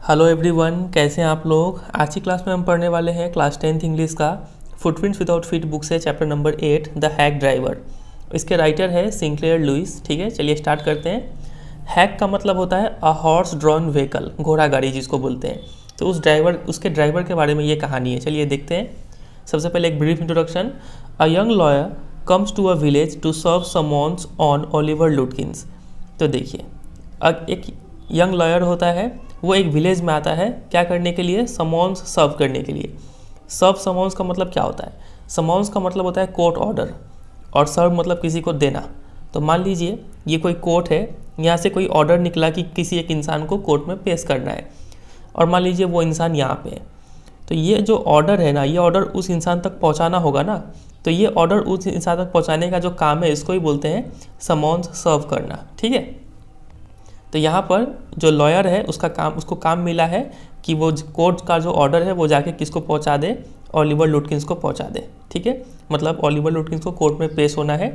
Hello everyone, कैसे हैं आप लोग। आज की क्लास में हम पढ़ने वाले हैं क्लास 10th इंग्लिश का फुटप्रिंट्स विदाउट फीट बुक से chapter number 8 the hack driver. इसके राइटर है सिंक्लेयर लुइस। ठीक है, चलिए स्टार्ट करते हैं। हैक का मतलब होता है अ हॉर्स ड्रॉन व्हीकल, घोड़ा गाड़ी जिसको बोलते हैं। तो उसके ड्राइवर के बारे में ये कहानी है। चलिए देखते हैं। सबसे पहले एक brief introduction. A young lawyer comes to a village to serve summons on Oliver Lutkins. तो देखिए, एक यंग लॉयर होता है, वो एक विलेज में आता है क्या करने के लिए, समॉन्स सर्व करने के लिए। सर्व समॉन्स का मतलब क्या होता है, समॉन्स का मतलब होता है कोर्ट ऑर्डर, और सर्व मतलब किसी को देना। तो मान लीजिए ये कोई कोर्ट है, यहाँ से कोई ऑर्डर निकला कि किसी एक इंसान को कोर्ट में पेश करना है, और मान लीजिए वो इंसान यहाँ पे है। तो ये जो ऑर्डर है ना, ये ऑर्डर उस इंसान तक पहुँचाना होगा ना। तो ये ऑर्डर उस इंसान तक पहुँचाने का जो काम है, इसको ही बोलते हैं समॉन्स सर्व करना। ठीक है, तो यहाँ पर जो लॉयर है उसको काम मिला है कि वो कोर्ट का जो ऑर्डर है वो जाके किसको पहुँचा दे, ओलिवर लुटकिंस को पहुँचा दे। ठीक है, मतलब ओलिवर लुटकिंस को कोर्ट में पेश होना है,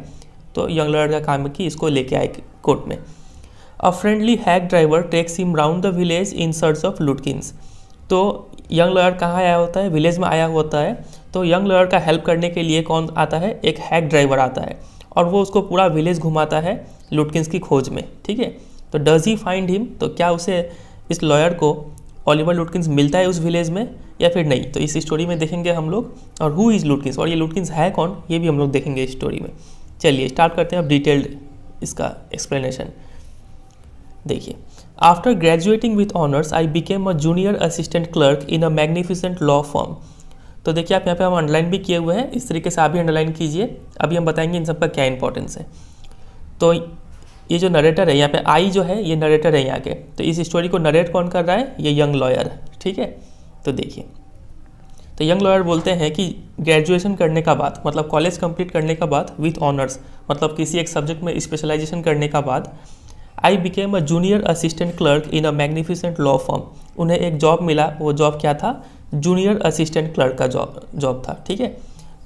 तो यंग लॉयर का काम है कि इसको लेके आए कोर्ट में। A friendly hack driver takes him round the village in search of Lutkins. तो यंग लॉयर कहाँ आया होता है, विलेज में आया होता है। तो यंग लॉयर का हेल्प करने के लिए कौन आता है, एक हैक ड्राइवर आता है, और वो उसको पूरा विलेज घुमाता है लुटकिंस की खोज में। ठीक है, तो डज ही फाइंड हिम, तो क्या उसे, इस लॉयर को ओलिवर लुटकिंस मिलता है उस विलेज में या फिर नहीं, तो इस स्टोरी में देखेंगे हम लोग। और हु इज़ लुटकिंस, और ये लुटकिंस है कौन, ये भी हम लोग देखेंगे इस स्टोरी में। चलिए स्टार्ट करते हैं अब डिटेल्ड इसका एक्सप्लेनेशन। देखिए, after graduating with honours I became a junior assistant clerk in a magnificent law firm. तो देखिए, आप यहाँ पे हम अंडरलाइन भी किए हुए हैं, इस तरीके से आप भी अंडरलाइन कीजिए। अभी हम बताएंगे इन सब का क्या इंपॉर्टेंस है। तो ये जो नरेटर है यहाँ पे, आई जो है ये नरेटर है यहाँ के। तो इस स्टोरी को नरेट कौन कर रहा है, ये यंग लॉयर। ठीक है, तो देखिए, तो यंग लॉयर बोलते हैं कि ग्रेजुएशन करने का बाद, मतलब कॉलेज कंप्लीट करने का बाद, विथ ऑनर्स मतलब किसी एक सब्जेक्ट में स्पेशलाइजेशन करने का बाद, I became a junior assistant clerk in a magnificent law firm. उन्हें एक जॉब मिला, वो जॉब क्या था, जूनियर असिस्टेंट क्लर्क का जॉब था। ठीक है,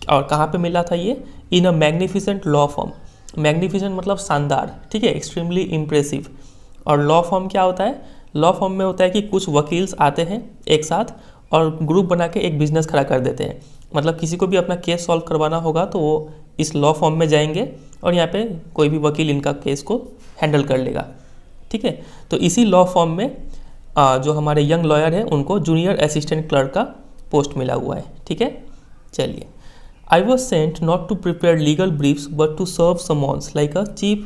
और कहाँ पे मिला था ये, in a magnificent law firm. Magnificent मतलब शानदार, ठीक है, एक्सट्रीमली इम्प्रेसिव। और लॉ फर्म क्या होता है, लॉ फर्म में होता है कि कुछ वकील्स आते हैं एक साथ और ग्रुप बना के एक बिजनेस खड़ा कर देते हैं। मतलब किसी को भी अपना केस सॉल्व करवाना होगा तो वो इस लॉ फर्म में जाएंगे और यहाँ पे कोई भी वकील इनका केस को हैंडल कर लेगा। ठीक है, तो इसी लॉ फर्म में जो हमारे यंग लॉयर है उनको जूनियर असिस्टेंट क्लर्क का पोस्ट मिला हुआ है। ठीक है, चलिए, I was sent not to prepare legal briefs but to serve summons like a chief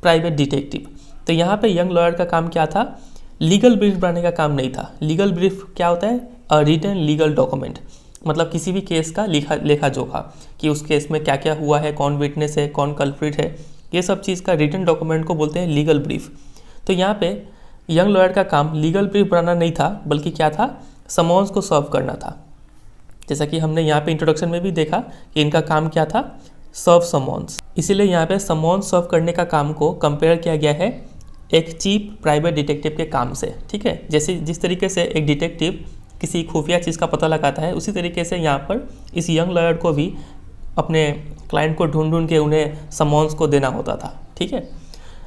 private detective। तो यहाँ पे यंग लॉयर का काम क्या था, लीगल ब्रीफ बनाने का काम नहीं था। लीगल ब्रीफ क्या होता है, अ रिटन लीगल डॉक्यूमेंट, मतलब किसी भी केस का लेखा जोखा कि उस केस में क्या क्या हुआ है, कौन विटनेस है, कौन कल्प्रिट है, ये सब चीज़ का रिटन डॉक्यूमेंट को बोलते हैं लीगल ब्रीफ। तो यहाँ पे यंग लॉयर का काम लीगल ब्रीफ बनाना नहीं था, बल्कि क्या था, समॉन्स को सर्व करना था। जैसा कि हमने यहाँ पे इंट्रोडक्शन में भी देखा कि इनका काम क्या था, सर्व समॉन्स। इसीलिए यहाँ पे समॉन्स सर्व करने का काम को कंपेयर किया गया है एक चीफ प्राइवेट डिटेक्टिव के काम से। ठीक है, जैसे जिस तरीके से एक डिटेक्टिव किसी खुफिया चीज़ का पता लगाता है, उसी तरीके से यहाँ पर इस यंग लॉयर को भी अपने क्लाइंट को ढूंढ के उन्हें समॉन्स को देना होता था। ठीक है,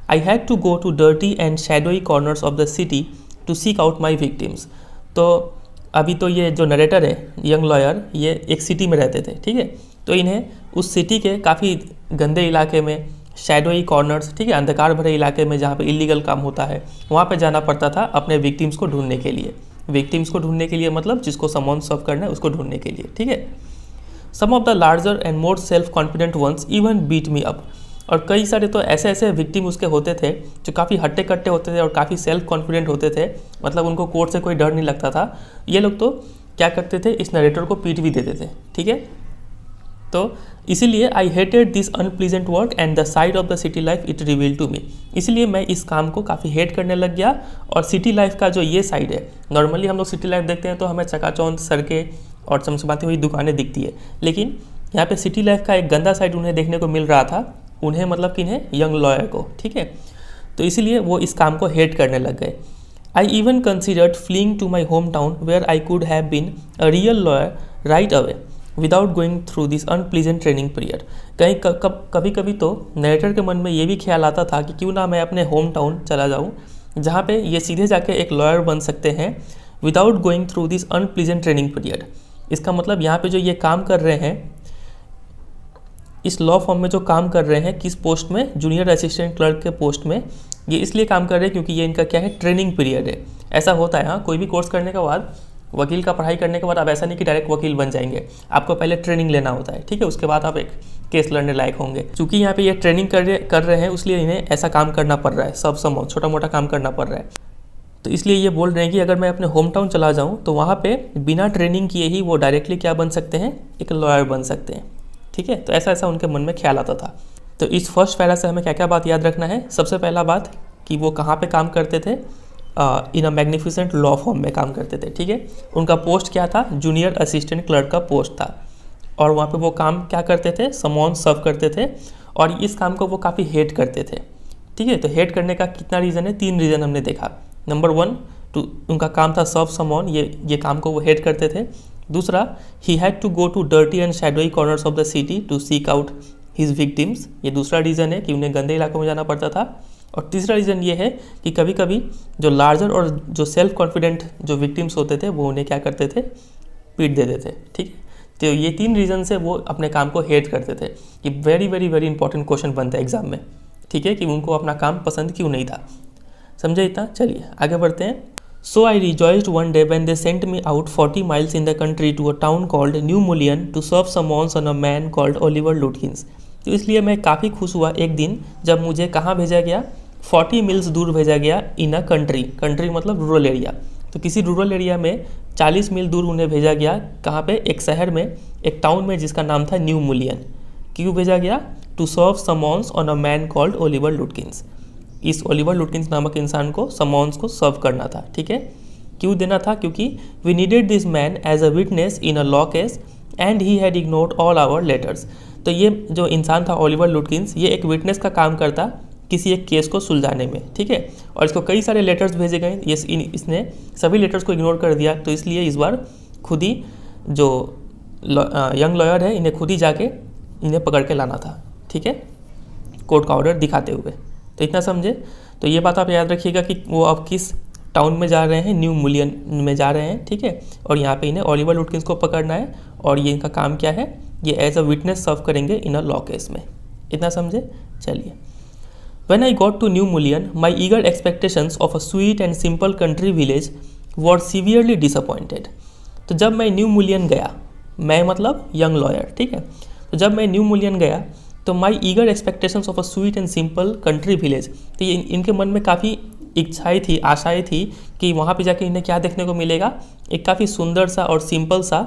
I had to go to dirty and shadowy corners of the city to seek out my victims. तो अभी तो ये जो नरेटर है यंग लॉयर, ये एक सिटी में रहते थे। ठीक है, तो इन्हें उस सिटी के काफ़ी गंदे इलाके में, शैडोई कॉर्नर्स, ठीक है, अंधकार भरे इलाके में जहाँ पे इलीगल काम होता है, वहाँ पे जाना पड़ता था अपने विक्टिम्स को ढूंढने के लिए। विक्टिम्स को ढूंढने के लिए मतलब जिसको समॉन्स सर्व करना है उसको ढूंढने के लिए। ठीक है, some of the larger and more self confident ones even beat me up. और कई सारे तो ऐसे विक्टिम उसके होते थे जो काफ़ी हट्टे कट्टे होते थे और काफ़ी सेल्फ कॉन्फिडेंट होते थे, मतलब उनको कोर्ट से कोई डर नहीं लगता था। ये लोग तो क्या करते थे, इस नरेटर को पीट भी देते थे। ठीक है, तो इसीलिए I hated this unpleasant work and the side of the city life it reveal to me. इसलिए मैं इस काम को काफ़ी हेट करने लग गया। और सिटी लाइफ का जो ये साइड है, नॉर्मली हम लोग सिटी लाइफ देखते हैं तो हमें चकाचौंध सड़कें और चमचमाती हुई दुकानें दिखती है, लेकिन यहाँ पे सिटी लाइफ का एक गंदा साइड उन्हें देखने को मिल रहा था। उन्हें मतलब किन्हें, यंग लॉयर को। ठीक है, तो इसीलिए वो इस काम को हेट करने लग गए। I even considered fleeing to my home town where I could have been a real lawyer right away without going through this unpleasant training period. कभी कभी तो नरेटर के मन में ये भी ख्याल आता था कि क्यों ना मैं अपने होम टाउन चला जाऊँ, जहाँ पे ये सीधे जाके एक लॉयर बन सकते हैं without going through this unpleasant training period. इसका मतलब यहाँ पे जो ये काम कर रहे हैं, इस लॉ फॉर्म में जो काम कर रहे हैं, किस पोस्ट में, जूनियर असिस्टेंट क्लर्क के पोस्ट में, ये इसलिए काम कर रहे हैं क्योंकि ये इनका क्या है, ट्रेनिंग पीरियड है। ऐसा होता है हाँ, कोई भी कोर्स करने के बाद, वकील का पढ़ाई करने के बाद आप ऐसा नहीं कि डायरेक्ट वकील बन जाएंगे, आपको पहले ट्रेनिंग लेना होता है, ठीक है, उसके बाद आप एक केस लड़ने लायक होंगे। क्योंकि यहाँ पे ये ट्रेनिंग कर रहे हैं, इसलिए इन्हें ऐसा काम करना पड़ रहा है, सब समझ छोटा मोटा काम करना पड़ रहा है। तो इसलिए ये बोल रहे हैं कि अगर मैं अपने होम टाउन चला जाऊँ तो वहाँ पे बिना ट्रेनिंग किए ही वो डायरेक्टली क्या बन सकते हैं, एक लॉयर बन सकते हैं, ठीक है। तो ऐसा ऐसा उनके मन में ख्याल आता था। तो इस फर्स्ट पैरा से हमें क्या क्या बात याद रखना है। सबसे पहला बात कि वो कहाँ पे काम करते थे, इन अ मैग्निफिसेंट लॉ फॉर्म में काम करते थे, ठीक है। उनका पोस्ट क्या था, जूनियर असिस्टेंट क्लर्क का पोस्ट था, और वहाँ पे वो काम क्या करते थे, समॉन सर्व करते थे, और इस काम को वो काफ़ी हेट करते थे, ठीक है। तो हेट करने का कितना रीज़न है, 3 रीज़न हमने देखा। नंबर 1, उनका काम था सर्व समॉन, ये काम को वो हेट करते थे। दूसरा, he had to go to dirty and shadowy corners of the city to seek out his victims, ये दूसरा रीज़न है कि उन्हें गंदे इलाकों में जाना पड़ता था। और तीसरा रीज़न ये है कि कभी कभी जो लार्जर और जो सेल्फ कॉन्फिडेंट जो विक्टिम्स होते थे वो उन्हें क्या करते थे, पीट देते थे, ठीक है। तो ये 3 रीज़न से वो अपने काम को हेट करते थे। कि very very very important question बनता है एग्जाम में, ठीक है, कि उनको अपना काम पसंद क्यों नहीं था। समझे इतना, चलिए आगे बढ़ते हैं। So I rejoiced one day when they sent me out 40 miles in the country to a town called New Mullion to serve summons on a man called Oliver Lutkins। तो इसलिए मैं काफ़ी खुश हुआ एक दिन जब मुझे कहाँ भेजा गया, 40 मील्स दूर भेजा गया, इन अ कंट्री मतलब रूरल एरिया। तो किसी रूरल एरिया में 40 मील दूर उन्हें भेजा गया, कहाँ पे, एक शहर में, एक टाउन में जिसका नाम था न्यू मुलियन। क्यों भेजा गया, to serve summons on a man called Oliver Lutkins. इस ओलिवर लुटकिंस नामक इंसान को समॉन्स को सर्व करना था, ठीक है। क्यों देना था, क्योंकि we needed this man as a witness in a law case and he had ignored all our letters. तो ये जो इंसान था ओलिवर लुटकिंस, ये एक विटनेस का काम करता किसी एक केस को सुलझाने में, ठीक है। और इसको कई सारे लेटर्स भेजे गए, इसने सभी लेटर्स को इग्नोर कर दिया। तो इसलिए इस बार खुद ही जो यंग लॉयर है, इन्हें खुद ही जाके इन्हें पकड़ के लाना था, ठीक है, कोर्ट का ऑर्डर दिखाते हुए। तो इतना समझे। तो ये बात आप याद रखिएगा कि वो अब किस टाउन में जा रहे हैं, न्यू मुलियन में जा रहे हैं, ठीक है। और यहाँ पे इन्हें ओलिवर लुटकिंस को पकड़ना है, और ये इनका काम क्या है, ये एज अ विटनेस सर्व करेंगे इन अ लॉ केस में। इतना समझे, चलिए। When I got to New Mullion, my eager expectations of a sweet and simple country village were severely disappointed। तो जब मैं न्यू मुलियन गया, मैं मतलब यंग लॉयर, ठीक है। तो जब मैं न्यू मुलियन गया तो my eager expectations of a sweet and simple country village, तो ये इनके मन में काफ़ी इच्छाएं थी, आशाएं थी कि वहाँ पे जाके इन्हें क्या देखने को मिलेगा, एक काफ़ी सुंदर सा और सिंपल सा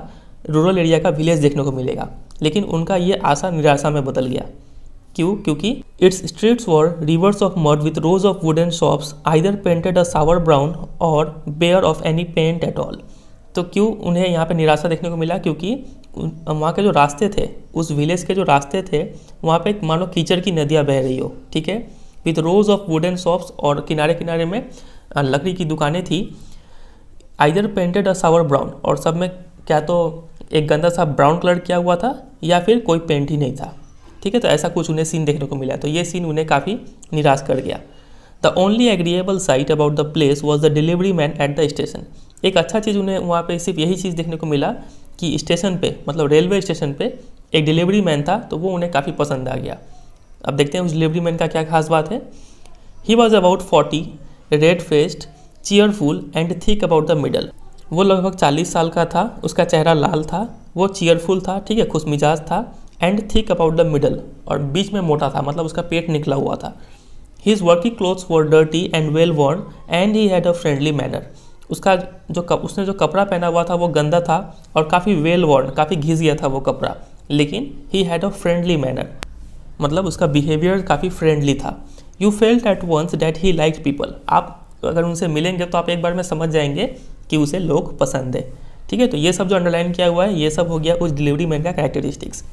रूरल एरिया का विलेज देखने को मिलेगा। लेकिन उनका ये आशा निराशा में बदल गया। क्यों, क्योंकि its streets were rivers of mud with rows of wooden shops either painted a sour brown or bare of any paint at all. तो क्यों उन्हें यहाँ पे निराशा देखने को मिला, क्योंकि वहाँ के जो रास्ते थे, उस विलेज के जो रास्ते थे, वहाँ पे मानो कीचड़ की नदियाँ बह रही हो, ठीक है, with rows of wooden shops, और किनारे किनारे में लकड़ी की दुकानें थी, either painted a sour brown, और सब में क्या तो एक गंदा सा ब्राउन कलर किया हुआ था या फिर कोई पेंट ही नहीं था, ठीक है। तो ऐसा कुछ उन्हें सीन देखने को मिला। तो ये सीन उन्हें काफ़ी निराश कर गया। The only agreeable site about the place was the delivery man at the station. एक अच्छा चीज़ उन्हें वहाँ पे सिर्फ यही चीज़ देखने को मिला कि स्टेशन पे, मतलब रेलवे स्टेशन पे एक डिलीवरी मैन था, तो वो उन्हें काफ़ी पसंद आ गया। अब देखते हैं उस डिलीवरी मैन का क्या खास बात है। He was about 40, red faced, cheerful and thick about the middle. वो लगभग 40 साल का था, उसका चेहरा लाल था, वो चीयरफुल था, ठीक है, खुशमिजाज था, and thick about the middle, और बीच में मोटा था, मतलब उसका पेट निकला हुआ था। His working clothes were dirty and well worn and he had a friendly manner. उसने जो कपड़ा पहना हुआ था वो गंदा था और काफ़ी वेल वर्न, काफ़ी घिस गया था वो कपड़ा, लेकिन he had a friendly manner, मतलब उसका बिहेवियर काफ़ी फ्रेंडली था। You felt at once that he like people. आप अगर उनसे मिलेंगे तो आप एक बार में समझ जाएंगे कि उसे लोग पसंद है, ठीक है। तो ये सब जो अंडरलाइन किया हुआ है, ये सब हो गया उस डिलीवरी मैन का कैरेक्टरिस्टिक्स,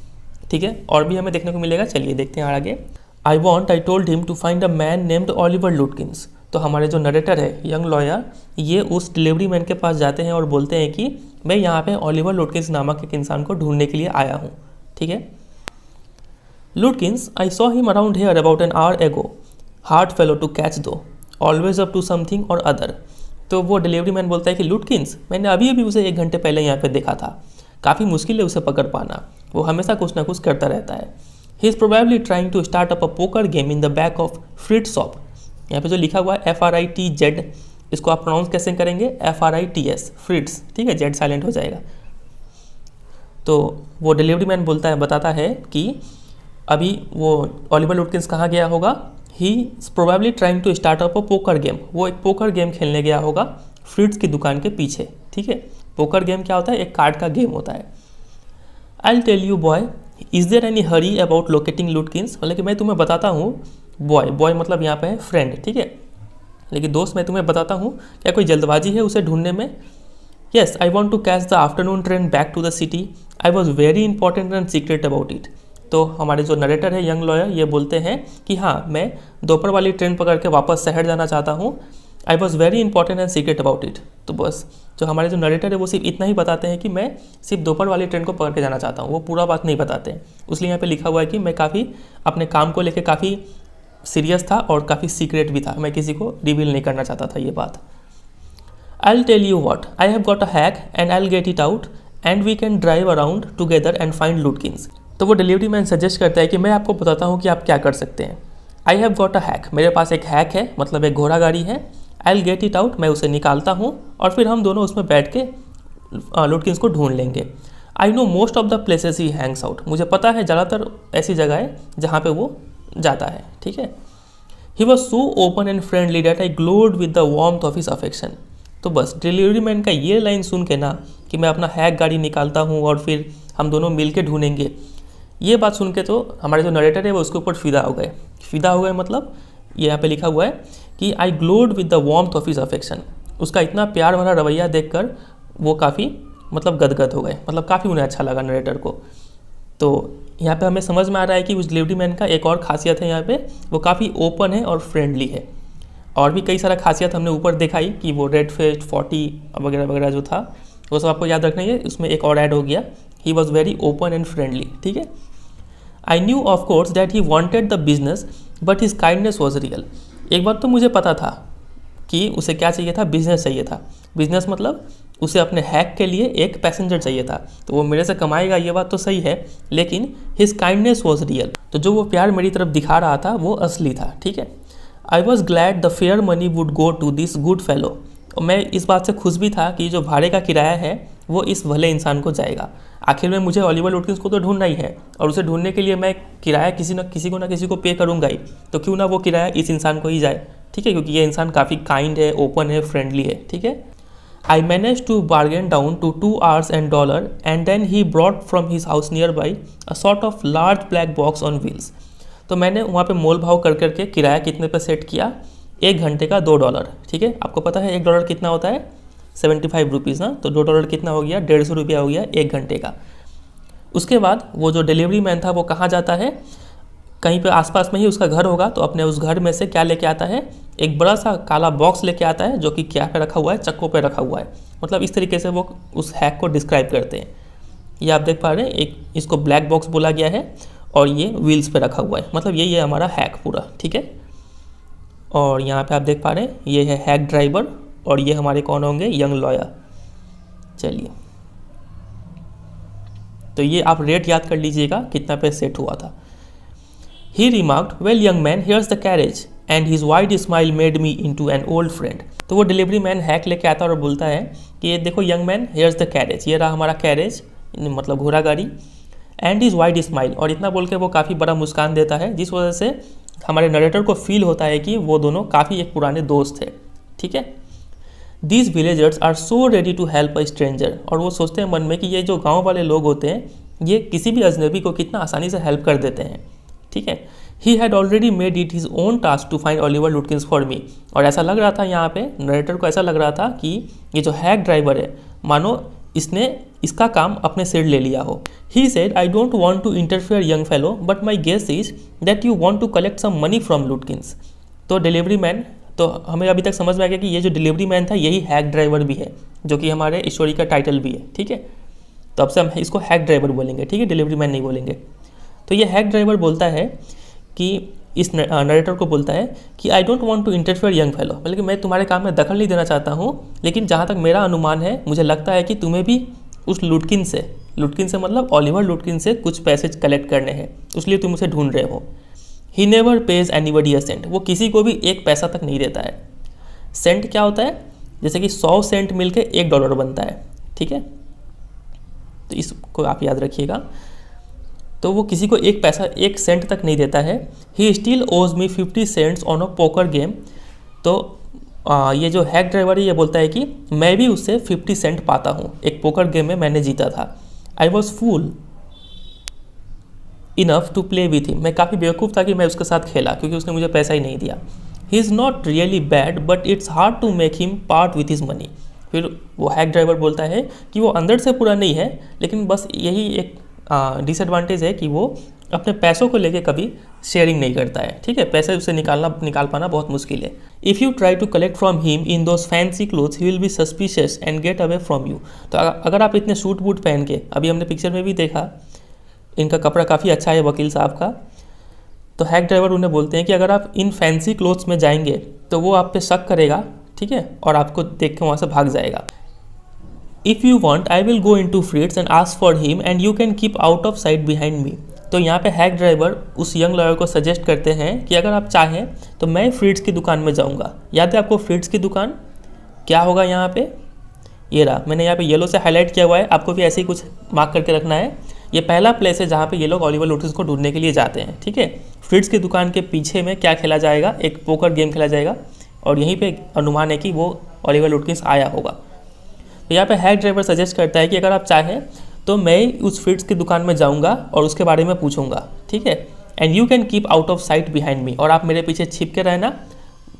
ठीक है। और भी हमें देखने को मिलेगा, चलिए देखते हैं आगे। I told him to find a man named Oliver Lutkins. तो हमारे जो नरेटर है, यंग लॉयर, ये उस डिलीवरी मैन के पास जाते हैं और बोलते हैं कि मैं यहाँ पे ओलिवर लुटकिंस नामक एक इंसान को ढूंढने के लिए आया हूँ, ठीक है। Lutkins, I saw him around here about an hour ago, hard fellow to catch though, always up to something or other, तो वो डिलीवरी मैन बोलता है कि लुटकिंस, मैंने अभी अभी उसे 1 घंटे पहले यहाँ पे देखा था, काफ़ी मुश्किल है उसे पकड़ पाना, वो हमेशा कुछ ना कुछ करता रहता है। He is probably trying to start up a poker game in the back of Fritz shop. यहाँ पे जो लिखा हुआ है FRITZ, इसको आप प्रोनाउंस कैसे करेंगे, FRITS, फ्रिट्स, ठीक है, जेड साइलेंट हो जाएगा। तो वो डिलीवरी मैन बोलता है, बताता है कि अभी वो ओलिवर लुटकिंस कहाँ गया होगा, he is probably trying to start up a poker game, वो एक पोकर गेम खेलने गया होगा फ्रिट्स की दुकान के पीछे, ठीक है। पोकर गेम क्या होता है, एक कार्ड का गेम होता है। I tell you boy, is there any hurry about locating Lutkins, मतलब कि मैं तुम्हें बताता हूँ, बॉय, बॉय मतलब यहाँ पे है फ्रेंड, ठीक है, लेकिन दोस्त मैं तुम्हें बताता हूँ, क्या कोई जल्दबाजी है उसे ढूंढने में। Yes, I want to catch the afternoon train back to the city, I was very important and secret about it. तो हमारे जो नरेटर है यंग लॉयर, ये बोलते हैं कि हाँ, मैं दोपहर वाली ट्रेन पकड़ के वापस शहर जाना चाहता हूँ, I was very important and secret about it. तो बस जो हमारे जो नरेटर है वो सिर्फ इतना ही बताते हैं कि मैं सिर्फ दोपहर वाली ट्रेन को पकड़ के जाना चाहता हूँ, वो पूरा बात नहीं बताते हैं। इसलिए यहाँ पे लिखा हुआ है कि मैं काफ़ी अपने काम को लेकर काफ़ी सीरियस था और काफ़ी सीक्रेट भी था, मैं किसी को रिवील नहीं करना चाहता था ये बात। I tell you what, I have got a hack and I get it out and we can drive around together and find Lutkins. तो वो डिलीवरी मैन सजेस्ट करता है कि मैं आपको बताता हूँ कि आप क्या कर सकते हैं। आई हैव गॉट अ हैक, मेरे पास एक हैक है, मतलब एक घोड़ा गाड़ी है। आई गेट इट आउट, मैं उसे निकालता हूँ और फिर हम दोनों उसमें बैठ के लुटकिंस को ढूंढ लेंगे। I know most of the places he Hanks out, मुझे पता है ज़्यादातर ऐसी जगह है जहाँ पे वो जाता है, ठीक है। He was so open and friendly that I glowed with the warmth of his affection. तो बस डिलीवरी मैन का ये लाइन सुन के ना, कि मैं अपना हैक गाड़ी निकालता हूँ और फिर हम दोनों मिल के ढूंढेंगे, ये बात सुन के तो हमारे जो नरेटर है वो उसके ऊपर फिदा हो गए। फिदा हो गए मतलब ये यहाँ पे लिखा हुआ है कि I glowed with the warmth of his affection, उसका इतना प्यार भरा रवैया देखकर वो काफ़ी मतलब गदगद हो गए, मतलब काफ़ी उन्हें अच्छा लगा नरेटर को। तो यहाँ पे हमें समझ में आ रहा है कि उस डिलीवरी मैन का एक और खासियत है यहाँ पे, वो काफ़ी ओपन है और फ्रेंडली है। और भी कई सारा खासियत हमने ऊपर दिखाई कि वो रेड फेस्ट 40 वगैरह वगैरह जो था वो सब आपको याद रखना है। उसमें एक और ऐड हो गया, he was very open and friendly, ठीक है। I knew of course that he wanted the business but his kindness was real. एक बात तो मुझे पता था कि उसे क्या चाहिए था, बिजनेस चाहिए था। बिजनेस मतलब उसे अपने हैक के लिए एक पैसेंजर चाहिए था, तो वो मेरे से कमाएगा, ये बात तो सही है, लेकिन हिज काइंडनेस वॉज रियल, तो जो वो प्यार मेरी तरफ दिखा रहा था वो असली था, ठीक है। I was glad the fare money would go to this good fellow, और मैं इस बात से खुश भी था कि जो भाड़े का किराया है वो इस भले इंसान को जाएगा। आखिर में मुझे ओलिवर लुटकिंस को तो ढूंढना ही है, और उसे ढूंढने के लिए मैं किराया किसी को पे करूँगा ही, तो क्यों ना वो किराया इस इंसान को ही जाए, ठीक है, क्योंकि ये इंसान काफ़ी काइंड है, ओपन है, फ्रेंडली है, ठीक है। I managed to bargain down to $2 and $1, and then he brought from his house nearby a sort of large black box on wheels. तो मैंने वहाँ पे मोल भाव कर करके किराया कितने पे सेट किया, 1 घंटे का $2, ठीक है। आपको पता है $1 कितना होता है, 75 रुपीज़ ना, तो $2 कितना हो गया, 150 रुपया हो गया 1 घंटे का। उसके बाद वो जो डिलीवरी मैन था वो कहाँ जाता है, कहीं पे आसपास में ही उसका घर होगा, तो अपने उस घर में से क्या लेके आता है, एक बड़ा सा काला बॉक्स लेके आता है जो कि क्या पे रखा हुआ है, चक्कों पे रखा हुआ है। मतलब इस तरीके से वो उस हैक को डिस्क्राइब करते हैं। ये आप देख पा रहे हैं, एक इसको ब्लैक बॉक्स बोला गया है और ये व्हील्स पे रखा हुआ है, मतलब ये हमारा हैक पूरा, ठीक है। और यहाँ पे आप देख पा रहे हैं ये है हैक ड्राइवर, और ये हमारे कौन होंगे, यंग लॉयर। चलिए, तो ये आप रेट याद कर लीजिएगा कितना पे सेट हुआ था। He remarked, "Well, young man, here's the carriage," and his wide smile made me into an old friend. तो वो डिलीवरी मैन हैक लेके आता है और बोलता है कि ये देखो young man, here's the carriage, ये रहा हमारा कैरेज, मतलब घोड़ा गाड़ी, and his wide smile, और इतना बोल के वो काफ़ी बड़ा मुस्कान देता है, जिस वजह से हमारे नरेटर को फील होता है कि वो दोनों काफ़ी एक पुराने दोस्त थे, ठीक है। These villagers are so ready to help a stranger, और वो सोचते हैं मन में कि ये जो गाँव वाले लोग होते हैं ये किसी भी अजनबी को कितना आसानी से हेल्प कर देते हैं, ठीक है। He had already made it his own task to find Oliver Lutkins for me, और ऐसा लग रहा था यहाँ पे नरेटर को, ऐसा लग रहा था कि ये जो हैक ड्राइवर है मानो इसने इसका काम अपने सिर ले लिया हो। He said, "I don't want to interfere, young fellow, but my guess is that you want to collect some money from Lutkins." तो डिलीवरी मैन, तो हमें अभी तक समझ में आ गया कि ये जो डिलीवरी मैन था यही हैक ड्राइवर भी है, जो कि हमारे स्टोरी का टाइटल भी है, ठीक है। तो अब से हम इसको हैक ड्राइवर बोलेंगे, ठीक है, डिलीवरी मैन नहीं बोलेंगे। तो ये हैक ड्राइवर बोलता है कि इस नरेटर को बोलता है कि I don't want to interfere young fellow, मतलब कि मैं तुम्हारे काम में दखल नहीं देना चाहता हूँ, लेकिन जहाँ तक मेरा अनुमान है मुझे लगता है कि तुम्हें भी उस लुटकिन से मतलब ओलिवर लुटकिन से कुछ पैसे कलेक्ट करने हैं, इसलिए तुम उसे ढूंढ रहे हो। He never pays anybody a cent, वो किसी को भी एक पैसा तक नहीं देता है। सेंट क्या होता है, जैसे कि 100 सेंट मिलके $1 बनता है, ठीक है, तो इसको आप याद रखिएगा। तो वो किसी को एक पैसा 1 सेंट तक नहीं देता है। He still owes me 50 cents on a poker game. तो ये जो हैक ड्राइवर है ये बोलता है कि मैं भी उससे 50 सेंट पाता हूँ, एक पोकर गेम में मैंने जीता था। I was fool enough to play with him, मैं काफ़ी बेवकूफ़ था कि मैं उसके साथ खेला क्योंकि उसने मुझे पैसा ही नहीं दिया। He is not really bad but it's hard to make him part with his money. फिर वो हैक ड्राइवर बोलता है कि वो अंदर से पूरा नहीं है, लेकिन बस यही एक डिसएडवांटेज है कि वो अपने पैसों को लेके कभी शेयरिंग नहीं करता है, ठीक है, पैसे उससे निकाल पाना बहुत मुश्किल है। If you try to collect from him in those fancy clothes he will be suspicious and get away from you. तो अगर आप इतने सूट बूट पहन के, अभी हमने पिक्चर में भी देखा इनका कपड़ा काफ़ी अच्छा है वकील साहब का, तो हैक ड्राइवर उन्हें बोलते हैं कि अगर आप इन फैंसी क्लोथ्स में जाएंगे तो वो आप पे शक करेगा, ठीक है, और आपको देख के वहाँ से भाग जाएगा। If you want I will go into Fritz and ask for him and you can keep out of sight behind me. तो यहाँ पे हैक ड्राइवर उस यंग लॉयर को सजेस्ट करते हैं कि अगर आप चाहें तो मैं फ्रिट्स की दुकान में जाऊँगा। याद है आपको फ्रिट्स की दुकान क्या होगा यहाँ पे, ये रहा, मैंने यहाँ पे येलो से हाईलाइट किया हुआ है, आपको भी ऐसे ही कुछ मार्क करके रखना है। ये पहला प्लेस है जहाँ पे ये लोग ओलिवर लुटकिंस को ढूंढने के लिए जाते हैं, ठीक है। फ्रिट्स की दुकान के पीछे में क्या खेला जाएगा, एक पोकर गेम खेला जाएगा, और यहीं पे अनुमान है कि वो ओलिवर लुटकिंस आया होगा। तो यहाँ पे हैक ड्राइवर सजेस्ट करता है कि अगर आप चाहें तो मैं उस फ्रिट्स की दुकान में जाऊँगा और उसके बारे में पूछूंगा, ठीक है, and you can keep out of sight behind मी, और आप मेरे पीछे छिप के रहना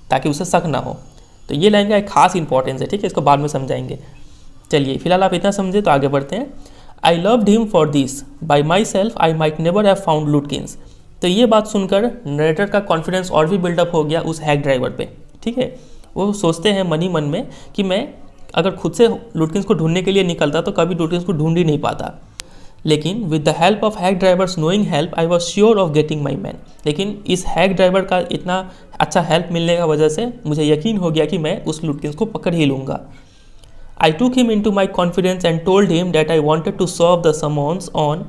ताकि उसे शक ना हो। तो ये लाइन का एक खास इंपॉर्टेंस है, ठीक है, इसको बाद में समझाएंगे। चलिए फिलहाल आप इतना समझे तो आगे बढ़ते हैं। I loved him for this, by my self I might never have found लुटकिंस। तो ये बात सुनकर नरेटर का कॉन्फिडेंस और भी बिल्डअप हो गया उस हैक ड्राइवर पे, ठीक है। वो सोचते हैं मन ही मन में कि मैं अगर खुद से लुटकिंस को ढूंढने के लिए निकलता तो कभी लुटकिंस को ढूंढ ही नहीं पाता, लेकिन with the help of hack drivers knowing help I was sure of getting my man. लेकिन इस हैक ड्राइवर का इतना अच्छा हेल्प मिलने का वजह से मुझे यकीन हो गया कि मैं उस लुटकिंस को पकड़ ही लूँगा। I took him into my confidence and told him that I wanted to serve the summons on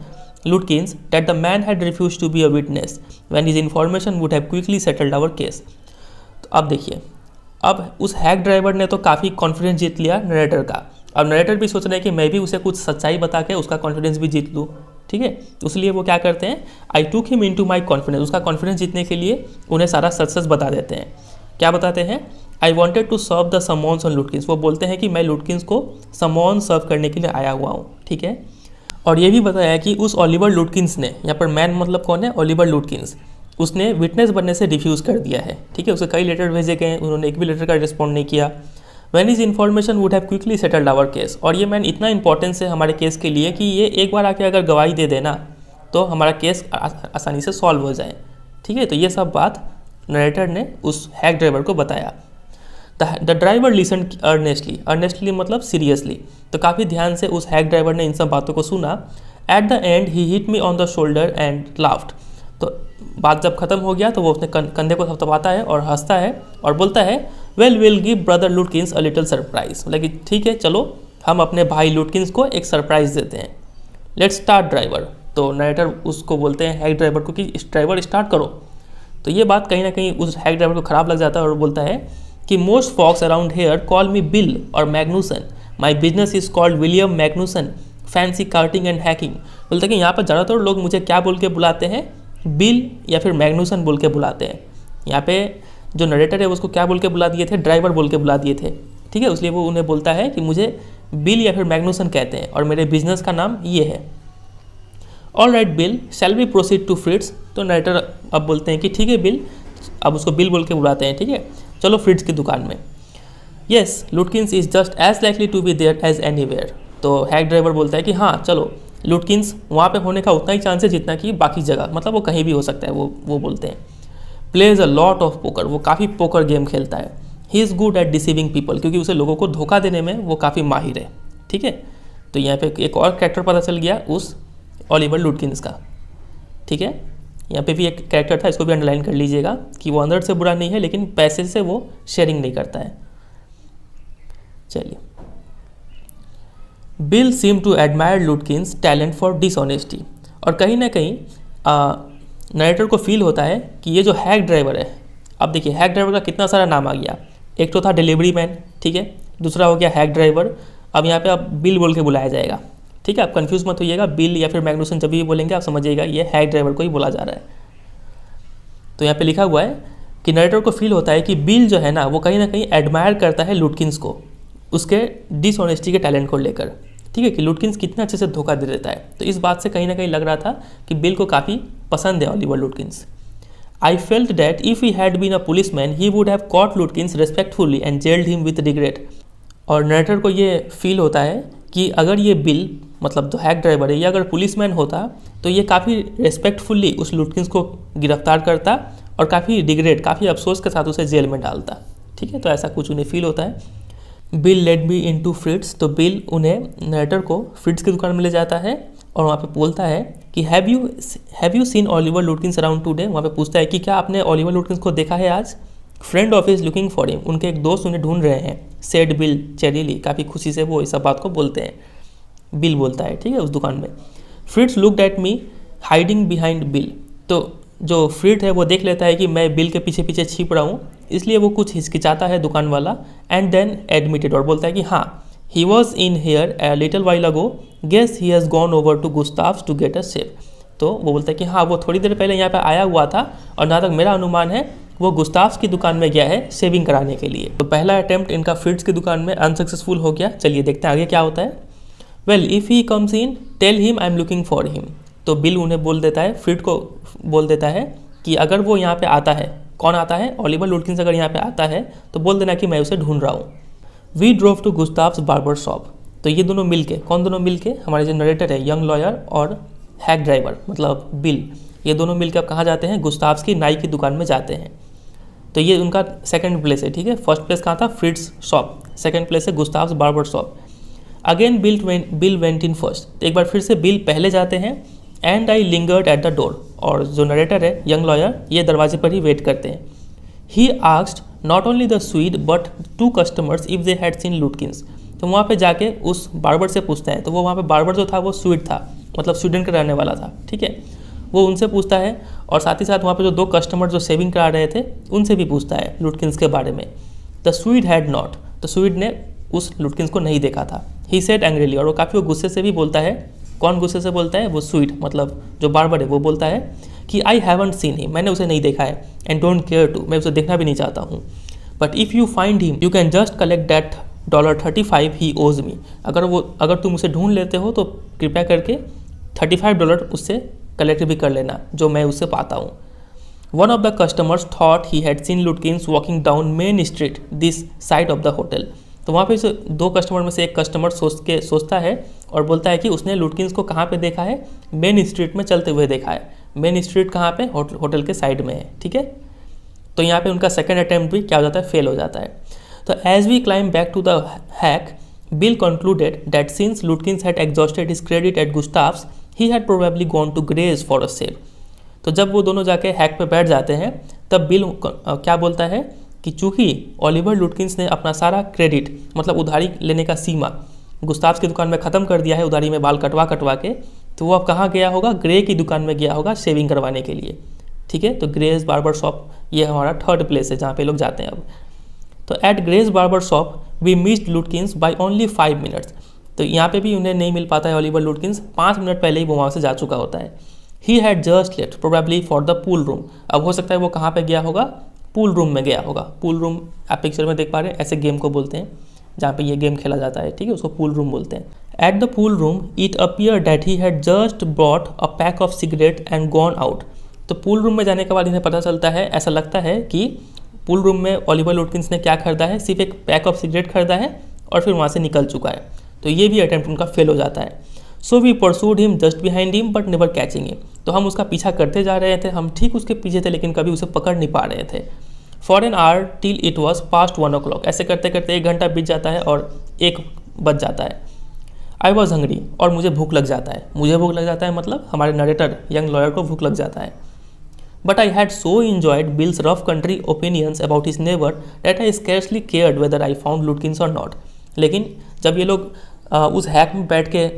Lutkins, that the man had refused to be a witness when his information would have quickly settled our case. तो अब देखिए, अब उस hack driver ने तो काफ़ी confidence जीत लिया narrator का। अब नरेटर भी सोच रहे हैं कि मैं भी उसे कुछ सच्चाई बता के उसका कॉन्फिडेंस भी जीत लूँ, ठीक है। तो इसलिए वो क्या करते हैं, I took him into my confidence, उसका कॉन्फिडेंस जीतने के लिए उन्हें सारा सच बता देते हैं। क्या बताते हैं, I wanted to serve the summons on Lutkins, वो बोलते हैं कि मैं लुटकिंस को समॉन सर्व करने के लिए आया हुआ हूँ, ठीक है। और ये भी बताया कि उस ओलिवर लुटकिंस ने, यहाँ पर मैन मतलब कौन है, ओलिवर लुटकिंस, उसने विटनेस बनने से रिफ्यूज़ कर दिया है, ठीक है। उसे कई लेटर भेजे गए, उन्होंने एक भी लेटर का रिस्पॉन्ड नहीं किया। When is information would have quickly settled our case, और ये मैन इतना इंपॉर्टेंस है हमारे केस के लिए कि ये एक बार आके अगर गवाही दे देना तो हमारा केस आसानी से सॉल्व हो जाए, ठीक है। तो ये सब बात नरेटर ने उस हैक ड्राइवर को बताया। द ड्राइवर लिसन अर्नेस्टली मतलब सीरियसली, तो काफ़ी ध्यान से उस हैक ड्राइवर ने इन सब बातों को सुना। At the and he hit me on the shoulder and laughed, तो बात जब खत्म हो गया तो वो अपने कंधे को थपथपाता है और हंसता है और बोलता है, well will give brother लुटकिंस a little surprise, मतलब कि ठीक है चलो हम अपने भाई लुटकिंस को एक सरप्राइज देते हैं। लेट्स स्टार्ट ड्राइवर, तो नरेटर उसको बोलते हैं हैक ड्राइवर को कि ड्राइवर स्टार्ट करो। तो ये बात कहीं ना कहीं उस हैक ड्राइवर को ख़राब लग जाता है और बोलता है कि most folks around here call me Bill और Magnuson, my business is called William Magnuson, fancy carting and hacking. बोलते हैं कि यहाँ पर ज़्यादातर लोग मुझे क्या बोल के बुलाते हैं, बिल या फिर मैग्नूसन बोल के बुलाते हैं। यहाँ पे जो नरेटर है उसको क्या बोल के बुला दिए थे, ड्राइवर बोल के बुला दिए थे, ठीक है। इसलिए वो उन्हें बोलता है कि मुझे बिल या फिर मैग्नूसन कहते हैं और मेरे बिजनेस का नाम ये है। All right Bill, shall we proceed to Fritz, तो नरेटर अब बोलते हैं कि ठीक है बिल, अब उसको बिल बोल के बुलाते हैं, ठीक है, चलो फ्रिट्स की दुकान में। Yes Lutkins is just as likely to be there as anywhere, तो हैक ड्राइवर बोलता है कि हाँ चलो लुटकिंस वहाँ पे होने का उतना ही चांस है जितना कि बाकी जगह, मतलब वो कहीं भी हो सकता है। वो बोलते हैं plays a lot of poker, वो काफ़ी पोकर गेम खेलता है। He is good at deceiving people, क्योंकि उसे लोगों को धोखा देने में वो काफ़ी माहिर है, ठीक है। तो यहाँ पे एक और कैरेक्टर पता चल गया उस ओलिवर लुटकिंस का, ठीक है। यहाँ पे भी एक कैरेक्टर था, इसको भी अंडरलाइन कर लीजिएगा कि वो अंदर से बुरा नहीं है लेकिन पैसे से वो शेयरिंग नहीं करता है। चलिए, Bill seem to admire Lutkins talent for dishonesty. और कहीं ना कहीं नरेटर को फील होता है कि ये जो हैक ड्राइवर है, अब देखिए हैक ड्राइवर का कितना सारा नाम आ गया, एक तो था डिलीवरी मैन, ठीक है, दूसरा हो गया हैक ड्राइवर, अब यहाँ पे आप बिल बोल के बुलाया जाएगा, ठीक है, आप कंफ्यूज मत होइएगा, बिल या फिर मैग्नुसन जब भी बोलेंगे आप समझिएगा ये हैक ड्राइवर को ही बोला जा रहा है। तो यहाँ पे लिखा हुआ है कि नरेटर को फील होता है कि बिल जो है ना वो कहीं ना कहीं एडमायर करता है लुटकिंस को, उसके डिसऑनेस्टी के टैलेंट को लेकर, ठीक है, कि लुटकिंस कितने अच्छे से धोखा दे देता है। तो इस बात से कहीं ना कहीं लग रहा था कि बिल को काफ़ी पसंद है Oliver Lutkins. I felt that if he had been a police man he would have caught Lutkins respectfully and jailed him with regret. और नरेटर को ये फील होता है कि अगर ये बिल मतलब जो हैक ड्राइवर है ये अगर पुलिसमैन होता तो ये काफ़ी रेस्पेक्टफुली उस लुटकिंस को गिरफ्तार करता और काफ़ी रिग्रेट, काफ़ी अफसोस के साथ उसे जेल में डालता, ठीक है। तो ऐसा कुछ उन्हें फील होता है। Bill led me into Fritz, तो बिल उन्हें नरेटर को फ्रिट्स की दुकान में ले जाता है और वहाँ पे बोलता है कि have you seen Oliver लुटकिंस around today. वहाँ पे पूछता है कि क्या आपने ओलिवर लुटकिंस को देखा है आज। Friend of is looking for him, उनके एक दोस्त उन्हें ढूंढ रहे हैं। सेड बिल चेरीली, काफ़ी खुशी से वो इस सब बात को बोलते हैं, बिल बोलता है, ठीक है, उस दुकान में। फ्रिट्स looked at me hiding behind bill, तो जो फ्रिट है वो देख लेता है कि मैं बिल के पीछे पीछे छिप रहा हूँ, इसलिए वो कुछ हिचकिचाता है दुकान वाला। एंड देन एडमिटेड, और बोलता है कि हाँ he was in here a little while ago, guess he has gone over to Gustav's to get a shave. तो वो बोलता है कि हाँ वो थोड़ी देर पहले यहाँ पे आया हुआ था और जहाँ तक मेरा अनुमान है वो गुस्ताव्स की दुकान में गया है शेविंग कराने के लिए। तो पहला अटेम्प्ट इनका फ्रिट्स की दुकान में अनसक्सेसफुल हो गया। चलिए देखते हैं आगे क्या होता है। Well if he comes in tell him I am looking for him, तो बिल उन्हें बोल देता है, फ्रिट को बोल देता है कि अगर वो यहाँ पे आता है, कौन आता है, ओलिवर लुटकिंस अगर यहाँ पे आता है तो बोल देना कि मैं उसे ढूंढ रहा हूँ। We drove to Gustav's barber shop, तो ये दोनों मिलके, कौन दोनों मिलके, हमारे जो नरेटर है यंग लॉयर और हैक ड्राइवर मतलब बिल, ये दोनों मिलकर अब कहाँ जाते हैं, गुस्ताव्स की नाई की दुकान में जाते हैं। तो ये उनका सेकंड प्लेस है, ठीक है। फर्स्ट प्लेस कहाँ था, फ्रिट्स शॉप, सेकंड प्लेस है गुस्ताव्स barber shop. Again bill went in first, तो एक बार फिर से बिल पहले जाते हैं। And I lingered at the door, और जो नरेटर है यंग लॉयर ये दरवाजे पर ही वेट करते हैं। He asked not only the Swede but 2 customers if they had seen Lutkins, तो वहाँ पे जाके उस बार्बर से पूछता है, तो वो वहाँ पे बार्बर जो था वो स्वीड था, मतलब स्वीडन का रहने वाला था, ठीक है। वो उनसे पूछता है और साथ ही साथ वहाँ पे जो 2 कस्टमर जो शेविंग करा रहे थे उनसे भी पूछता है लुटकिंस के बारे में। द स्वीड हैड नॉट, तो स्वीड ने उस लुटकिंस को नहीं देखा था। ही सेड एंग्रीली, और वो काफ़ी गुस्से से भी बोलता है। कौन गुस्से से बोलता है, वो स्वीड मतलब जो बार्बर है वो बोलता है कि आई हैवंट सीन हिम, मैंने उसे नहीं देखा है, एंड डोंट केयर टू, मैं उसे देखना भी नहीं चाहता हूँ। But if you find him you can just collect that $35 ही ओज मी, अगर तुम उसे ढूंढ लेते हो तो कृपया करके $35 उससे कलेक्ट भी कर लेना जो मैं उससे पाता हूँ। One of the customers thought he had seen लुटकिंस walking down main street this side of the hotel, तो वहाँ पे 2 कस्टमर में से एक कस्टमर सोचता है और बोलता है कि उसने लुटकिंस को कहाँ पे देखा है, मेन स्ट्रीट में चलते हुए देखा है। मेन स्ट्रीट कहाँ पे, होटल के साइड में है, ठीक है। तो यहाँ पे उनका सेकंड अटैम्प्ट भी क्या हो जाता है, फेल हो जाता है। तो as we climb back to the hack Bill concluded that since Lutkins had exhausted his credit at Gustav's he had probably gone to Gray's for a shave. तो जब वो दोनों जाके हैक पे बैठ जाते हैं तब बिल क्या बोलता है कि चूँकि ओलिवर लुटकिंस ने अपना सारा क्रेडिट मतलब उधारी लेने का सीमा गुस्ताव्स की दुकान में ख़त्म कर दिया है उधारी में बाल कटवा के, तो वो अब कहाँ गया होगा, ग्रे की दुकान में गया होगा शेविंग करवाने के लिए, ठीक है। तो ग्रेज बार्बर शॉप ये हमारा थर्ड प्लेस है जहाँ पे लोग जाते हैं अब। तो at Gray's barber shop we missed Lutkins by only 5 minutes, तो यहाँ पे भी उन्हें नहीं मिल पाता है ओलिवर लुटकिंस, 5 मिनट पहले ही वो वहाँ से जा चुका होता है। He had just left probably for the pool room, अब हो सकता है वो कहाँ पे गया होगा, पूल रूम में गया होगा। पूल रूम आप पिक्चर में देख पा रहे हैं, ऐसे गेम को बोलते हैं जहाँ पे ये गेम खेला जाता है, ठीक है, उसको पूल रूम बोलते हैं। At the pool room it appear that he had just brought a pack of cigarette and gone out, तो पूल रूम में जाने के बाद इन्हें पता चलता है, ऐसा लगता है कि पूल रूम में ओलिवर लुटकिंस ने क्या खरीदा है, सिर्फ एक पैक ऑफ सिगरेट खरीदा है और फिर वहाँ से निकल चुका है। तो ये भी अटेम्प्ट उनका फेल हो जाता है। So we pursued him just behind him but never catching him, तो हम उसका पीछा करते जा रहे थे, हम ठीक उसके पीछे थे लेकिन कभी उसे पकड़ नहीं पा रहे थे। For an hour till it was past 1 o'clock, ऐसे करते करते 1 घंटा बीत जाता है और 1 बज जाता है। आई वॉज हंग्री, और मुझे भूख लग जाता है, मुझे भूख लग जाता है मतलब हमारे नरेटर यंग लॉयर को भूख लग जाता है। But I had so enjoyed bills rough country opinions about his neighbor that I scarcely cared whether I found लुटकिंस और नॉट। लेकिन जब ये लोग उस हैक में बैठ के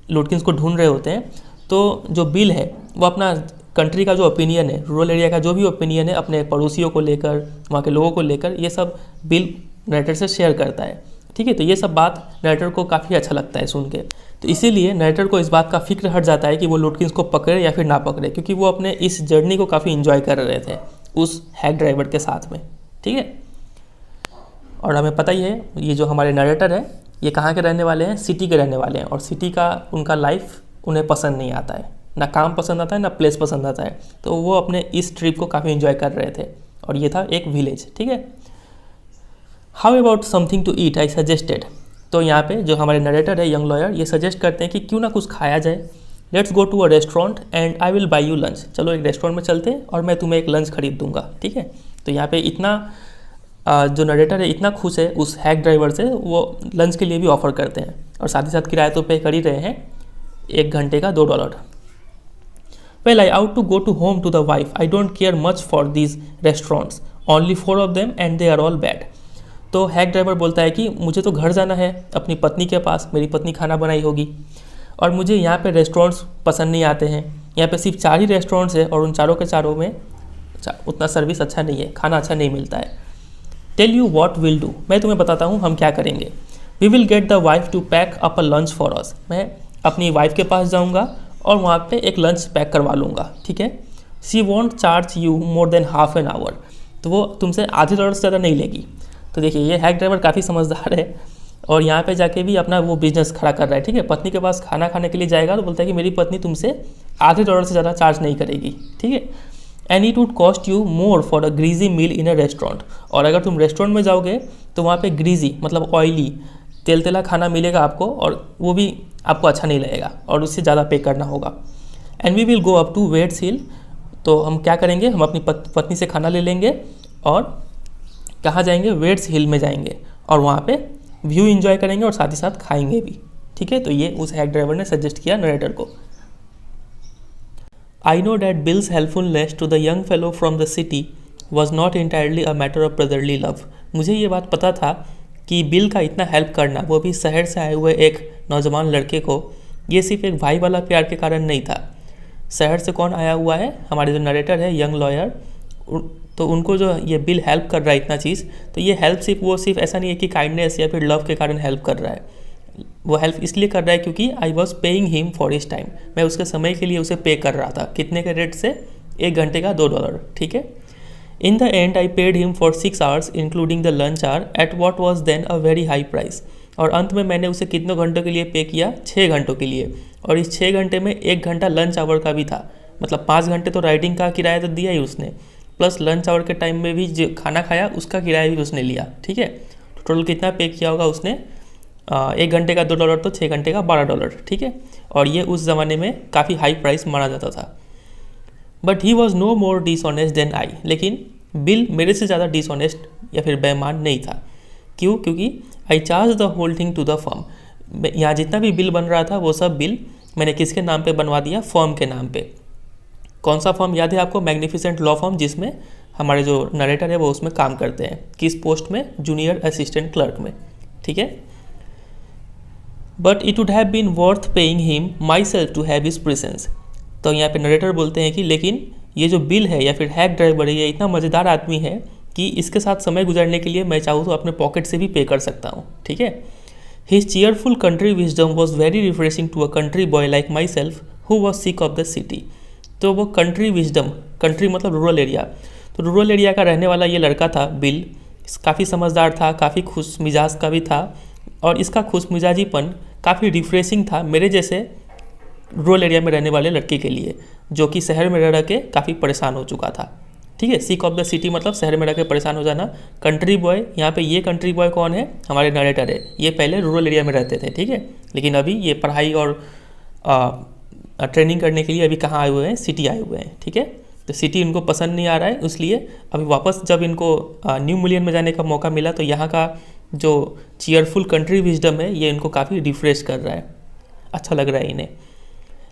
लुटकिंस को ढूंढ रहे होते हैं तो जो बिल है वो अपना कंट्री का जो ओपिनियन है, रूरल एरिया का जो भी ओपिनियन है अपने पड़ोसियों को लेकर, वहाँ के लोगों को लेकर, ये सब बिल नरेटर से शेयर करता है। ठीक है, तो ये सब बात नरेटर को काफ़ी अच्छा लगता है सुन के। तो इसीलिए नरेटर को इस बात का फिक्र हट जाता है कि वो लुटकिंस को पकड़े या फिर ना पकड़े, क्योंकि वो अपने इस जर्नी को काफ़ी इन्जॉय कर रहे थे उस हैक ड्राइवर के साथ में। ठीक है, और हमें पता ही है ये जो हमारे नरेटर है ये कहाँ के रहने वाले हैं, सिटी के रहने वाले हैं, और सिटी का उनका लाइफ उन्हें पसंद नहीं आता है, ना काम पसंद आता है ना प्लेस पसंद आता है। तो वो अपने इस ट्रिप को काफ़ी इन्जॉय कर रहे थे, और ये था एक विलेज। ठीक है, how about something to eat I suggested. तो यहाँ पे जो हमारे नरेटर है यंग लॉयर, ये सजेस्ट करते हैं कि क्यों ना कुछ खाया जाए। Let's go to a restaurant and I will buy you lunch. चलो एक रेस्टोरेंट में चलते हैं और मैं तुम्हें एक लंच खरीद दूंगा। ठीक है, तो यहाँ पे इतना जो नरेटर है इतना खुश है उस हैक ड्राइवर से, वो लंच के लिए भी ऑफर करते हैं, और साथ ही साथ किराया तो पे कर ही रहे हैं, 1 घंटे का $2। Well I ought to go to home to the wife, I don't care much for these restaurants, only 4 of them and they are all bad. तो हैक ड्राइवर बोलता है कि मुझे तो घर जाना है अपनी पत्नी के पास, मेरी पत्नी खाना बनाई होगी, और मुझे यहाँ पे रेस्टोरेंट्स पसंद नहीं आते हैं। यहाँ पे सिर्फ 4 ही रेस्टोरेंट्स है और उन चारों के चारों में उतना सर्विस अच्छा नहीं है, खाना अच्छा नहीं मिलता है। Tell you what will do, मैं तुम्हें बताता हूँ हम क्या करेंगे। We will get the wife to pack up a lunch for us, मैं अपनी वाइफ के पास जाऊँगा और वहाँ पे एक लंच पैक करवा लूँगा। ठीक है, she want charge you more than half an hour, तो वो तुमसे $0.50 से ज़्यादा नहीं लेगी। तो देखिए ये हैक ड्राइवर काफ़ी समझदार है, और यहाँ पे जाके भी अपना वो बिजनेस खड़ा कर रहा है। ठीक है, पत्नी के पास खाना खाने के लिए जाएगा तो बोलता है कि मेरी पत्नी तुमसे $0.50 से ज़्यादा चार्ज नहीं करेगी। ठीक है, and it would cost you more for a greasy meal in a restaurant, और अगर तुम रेस्टोरेंट में जाओगे तो वहाँ पे ग्रीजी मतलब ऑयली तेला खाना मिलेगा आपको, और वो भी आपको अच्छा नहीं लगेगा और उससे ज़्यादा पे करना होगा। And we will go up to Wade's Hill, तो हम क्या करेंगे, हम अपनी पत्नी से खाना ले लेंगे और कहाँ जाएंगे, वेट्स हिल में जाएंगे, और वहाँ पे व्यू एंजॉय करेंगे और साथ ही साथ खाएंगे भी। ठीक है, तो ये उस हैक ड्राइवर ने सजेस्ट किया नरेटर को। I know that Bill's helpfulness to the young fellow from the city was not entirely a matter of brotherly love. मुझे ये बात पता था कि बिल का इतना हेल्प करना, वो भी शहर से आए हुए एक नौजवान लड़के को, ये सिर्फ एक भाई वाला प्यार के कारण नहीं था। शहर से कौन आया हुआ है, हमारे जो नरेटर है यंग लॉयर, तो उनको जो ये बिल हेल्प कर रहा है इतना चीज़, तो ये हेल्प सिर्फ ऐसा नहीं है कि काइंडनेस या फिर लव के कारण हेल्प कर रहा है, वो हेल्प इसलिए कर रहा है क्योंकि I was paying him for his time, मैं उसके समय के लिए उसे पे कर रहा था। कितने के रेट से, 1 घंटे का $2। ठीक है, in the end I paid him for 6 hours including the lunch hour at what was then a very high price, और अंत में मैंने उसे कितने घंटों के लिए पे किया, 6 घंटों के लिए, और इस 6 घंटे में 1 घंटा लंच आवर का भी था, मतलब 5 घंटे तो राइडिंग का किराया तो दिया ही उसने, प्लस लंच आवर के टाइम में भी जो खाना खाया उसका किराया भी उसने लिया। ठीक है, टोटल कितना पे किया होगा उसने, 1 घंटे का $2 तो 6 घंटे का $12। ठीक है, और ये उस ज़माने में काफ़ी हाई प्राइस माना जाता था। But he was no more dishonest than I, लेकिन बिल मेरे से ज़्यादा डिसऑनेस्ट या फिर बेईमान नहीं था। क्यों? क्योंकि I charge the whole thing to the firm. यहाँ जितना भी बिल बन रहा था वो सब बिल मैंने किसके नाम पे बनवा दिया, फर्म के नाम पे। कौन सा फर्म याद है आपको? मैग्निफिसेंट लॉ फर्म, जिसमें हमारे जो नरेटर है वो उसमें काम करते हैं। किस पोस्ट में? जूनियर असिस्टेंट क्लर्क में। ठीक है, but it would have been worth paying him myself to have his presence. तो यहाँ पे नरेटर बोलते हैं कि लेकिन ये जो बिल है या फिर हैक ड्राइवर है, ये इतना मज़ेदार आदमी है कि इसके साथ समय गुजारने के लिए मैं चाहूँ तो अपने पॉकेट से भी पे कर सकता हूँ। ठीक है, his cheerful country wisdom was very refreshing to a country boy like myself who was sick of the city. तो वो कंट्री विजडम, कंट्री मतलब रूरल एरिया, तो रूरल एरिया का रहने वाला ये लड़का था बिल, काफ़ी समझदार था, काफ़ी खुश मिजाज का भी था, और इसका खुश मिजाजीपन काफ़ी रिफ्रेशिंग था मेरे जैसे रूरल एरिया में रहने वाले लड़के के लिए, जो कि शहर में रह के काफ़ी परेशान हो चुका था। ठीक है, सिक ऑफ द सिटी मतलब शहर में रह के परेशान हो जाना। कंट्री बॉय, यहाँ पे ये कंट्री बॉय कौन है? हमारे नरेटर है। ये पहले रूरल एरिया में रहते थे, ठीक है, लेकिन अभी ये पढ़ाई और ट्रेनिंग करने के लिए अभी कहाँ आए हुए हैं? सिटी आए हुए हैं। ठीक है, तो सिटी इनको पसंद नहीं आ रहा है, इसलिए अभी वापस जब इनको न्यू मिलियन में जाने का मौका मिला तो यहाँ का जो चीयरफुल कंट्री विजडम है ये इनको काफ़ी रिफ्रेश कर रहा है, अच्छा लग रहा है इन्हें।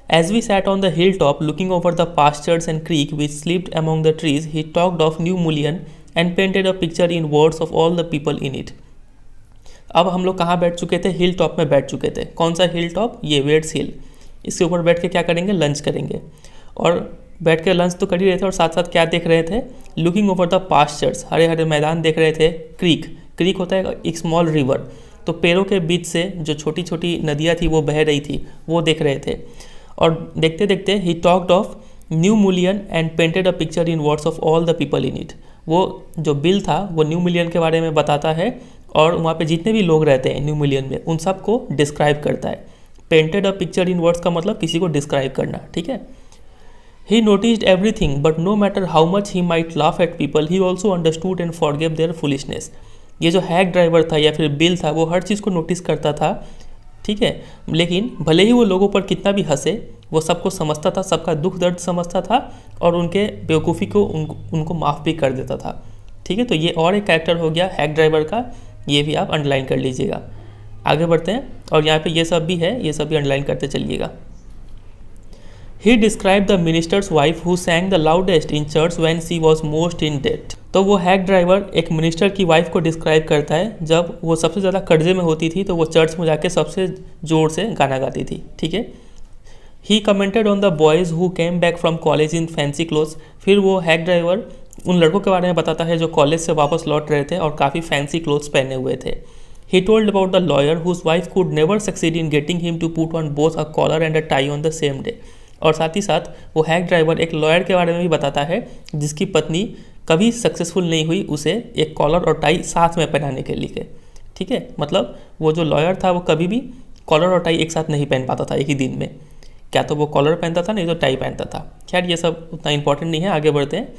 As we sat on the hilltop looking over the pastures and creek which slept among the trees, he talked of New Mullion and painted a picture in words of all the people in it. अब हम लोग कहाँ बैठ चुके थे? Hill top में बैठ चुके थे। कौन सा हिल टॉप? ये वेड्स हिल। इसके ऊपर बैठ के क्या करेंगे? लंच करेंगे। और बैठ के लंच तो कर ही रहे थे और साथ साथ क्या देख रहे थे? Looking over the pastures, Hare Hare मैदान देख रहे थे। क्रीक, क्रीक होता है एक स्मॉल रिवर, तो पेड़ों के बीच से जो छोटी छोटी नदियाँ थी वो बह रही थी, वो देख रहे थे। और देखते देखते he talked of new मुलियन and painted a picture in words of all the people in it. वो जो बिल था वो न्यू मिलियन के बारे में बताता है और वहाँ पे जितने भी लोग रहते हैं न्यू मिलियन में उन सब को डिस्क्राइब करता है। Painted a picture in words का मतलब किसी को डिस्क्राइब करना, ठीक है। He noticed everything but no matter how much he might laugh at people he also understood and forgive their foolishness. ये जो हैक ड्राइवर था या फिर बिल था वो हर चीज़ को नोटिस करता था, ठीक है, लेकिन भले ही वो लोगों पर कितना भी हंसे वो सबको समझता था, सबका दुख दर्द समझता था और उनके बेवकूफ़ी को उनको माफ़ भी कर देता था, ठीक है। तो ये और एक कैरेक्टर हो गया हैक ड्राइवर का, ये भी आप अंडरलाइन कर लीजिएगा। आगे बढ़ते हैं और यहाँ पे ये सब भी है, ये सब भी अंडरलाइन करते चलिएगा। He describe the minister's wife who sang the loudest in church when she was most in debt. तो वो हैक ड्राइवर एक मिनिस्टर की वाइफ को डिस्क्राइब करता है जब वो सबसे ज़्यादा कर्जे में होती थी तो वो चर्च में जाके सबसे ज़ोर से गाना गाती थी, ठीक है। He commented on the boys who came back from college in fancy clothes. फिर वो हैक ड्राइवर उन लड़कों के बारे में बताता है जो कॉलेज से वापस लौट रहे थे और काफ़ी फैंसी क्लोथ्स पहने हुए थे। He told about the lawyer whose wife could never succeed in getting him to put on both a collar and a tie on the same day. और साथ ही साथ वो हैक ड्राइवर एक लॉयर के बारे में भी बताता है जिसकी पत्नी कभी सक्सेसफुल नहीं हुई उसे एक कॉलर और टाई साथ में पहनाने के लिए, ठीक है। मतलब वो जो लॉयर था वो कभी भी कॉलर और टाई एक साथ नहीं पहन पाता था एक ही दिन में, क्या तो वो कॉलर पहनता था नहीं तो टाई पहनता था। खैर ये सब उतना इंपॉर्टेंट नहीं है, आगे बढ़ते हैं।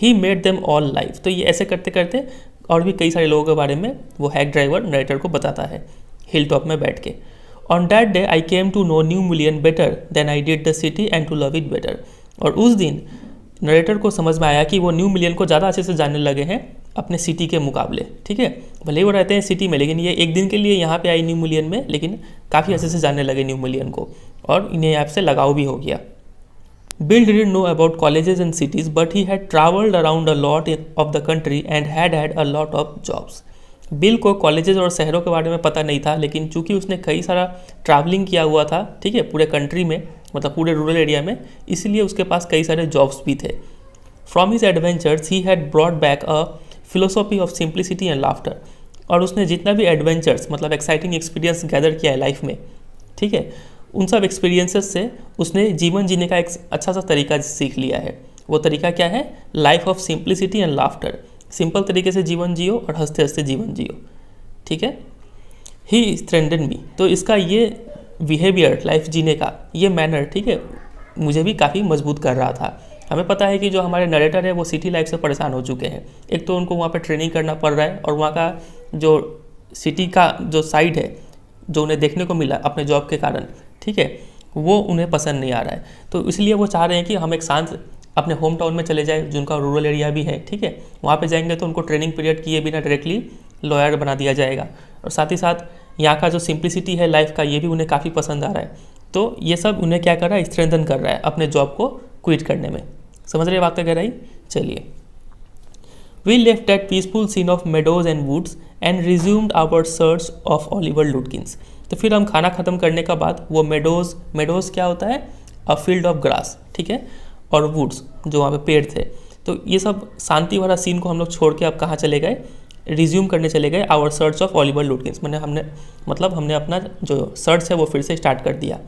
He made them all life. तो ये ऐसे करते करते और भी कई सारे लोगों के बारे में वो हैक ड्राइवर नरेटर को बताता है हिल टॉप में बैठ के। On that day I came to know New Mullion better than I did the city and to love it better. और उस दिन नरेटर को समझ में आया कि वो न्यू मिलियन को ज़्यादा अच्छे से जानने लगे हैं अपने सिटी के मुकाबले, ठीक है। भले ही वो रहते हैं सिटी में लेकिन ये एक दिन के लिए यहाँ पे आई न्यू मिलियन में, लेकिन काफ़ी अच्छे से जानने लगे न्यू मिलियन को और इन्हें ऐप से लगाव भी हो गया। Bill didn't know about colleges and cities, but he had traveled around a lot of the country and had a lot of jobs. Bill को कॉलेजेस और शहरों के बारे में पता नहीं था, लेकिन चूंकि उसने कई सारा ट्रैवलिंग किया हुआ था, ठीक है, पूरे कंट्री में, मतलब पूरे रूरल एरिया में, इसलिए उसके पास कई सारे जॉब्स भी थे। From his adventures he had brought back a philosophy of simplicity and laughter. और उसने जितना भी एडवेंचर्स मतलब एक्साइटिंग एक्सपीरियंस गैदर किया है लाइफ में, ठीक है, उन सब एक्सपीरियंसेस से उसने जीवन जीने का एक अच्छा सा तरीका सीख लिया है। वो तरीका क्या है? Life of simplicity and laughter. Simple तरीके से जीवन जियो और हंसते हंसते जीवन जियो, ठीक है। ही स्ट्रेंथेंड मी। तो इसका ये बिहेवियर लाइफ जीने का ये मैनर, ठीक है, मुझे भी काफ़ी मजबूत कर रहा था। हमें पता है कि जो हमारे नरेटर है वो सिटी लाइफ से परेशान हो चुके हैं। एक तो उनको वहाँ पे ट्रेनिंग करना पड़ रहा है और वहाँ का जो सिटी का जो साइड है जो उन्हें देखने को मिला अपने जॉब के कारण, ठीक है, वो उन्हें पसंद नहीं आ रहा है। तो इसलिए वो चाह रहे हैं कि हम एक शांत अपने होम टाउन में चले जाए, जिनका रूरल एरिया भी है, ठीक है। वहाँ पे जाएंगे तो उनको ट्रेनिंग पीरियड किए बिना डायरेक्टली लॉयर बना दिया जाएगा। और साथ ही साथ यहाँ का जो सिंप्लिसिटी है लाइफ का, ये भी उन्हें काफ़ी पसंद आ रहा है। तो ये सब उन्हें क्या कर रहा है? स्ट्रेंथन कर रहा है अपने जॉब को क्विट करने में। समझ रहे बात का गहराई? चलिए। We left that peaceful scene of meadows and woods and resumed our search of Oliver Lutkins. तो फिर हम खाना ख़त्म करने का बाद वो मेडोज़ क्या होता है? अ फील्ड ऑफ ग्रास, ठीक है, और वुड्स जो वहाँ पे पेड़ थे। तो ये सब शांति भरा सीन को हम लोग छोड़ के अब कहाँ चले गए? रिज्यूम करने चले गए our search of Oliver Lutkins. हमने अपना जो सर्च है वो फिर से स्टार्ट कर दिया।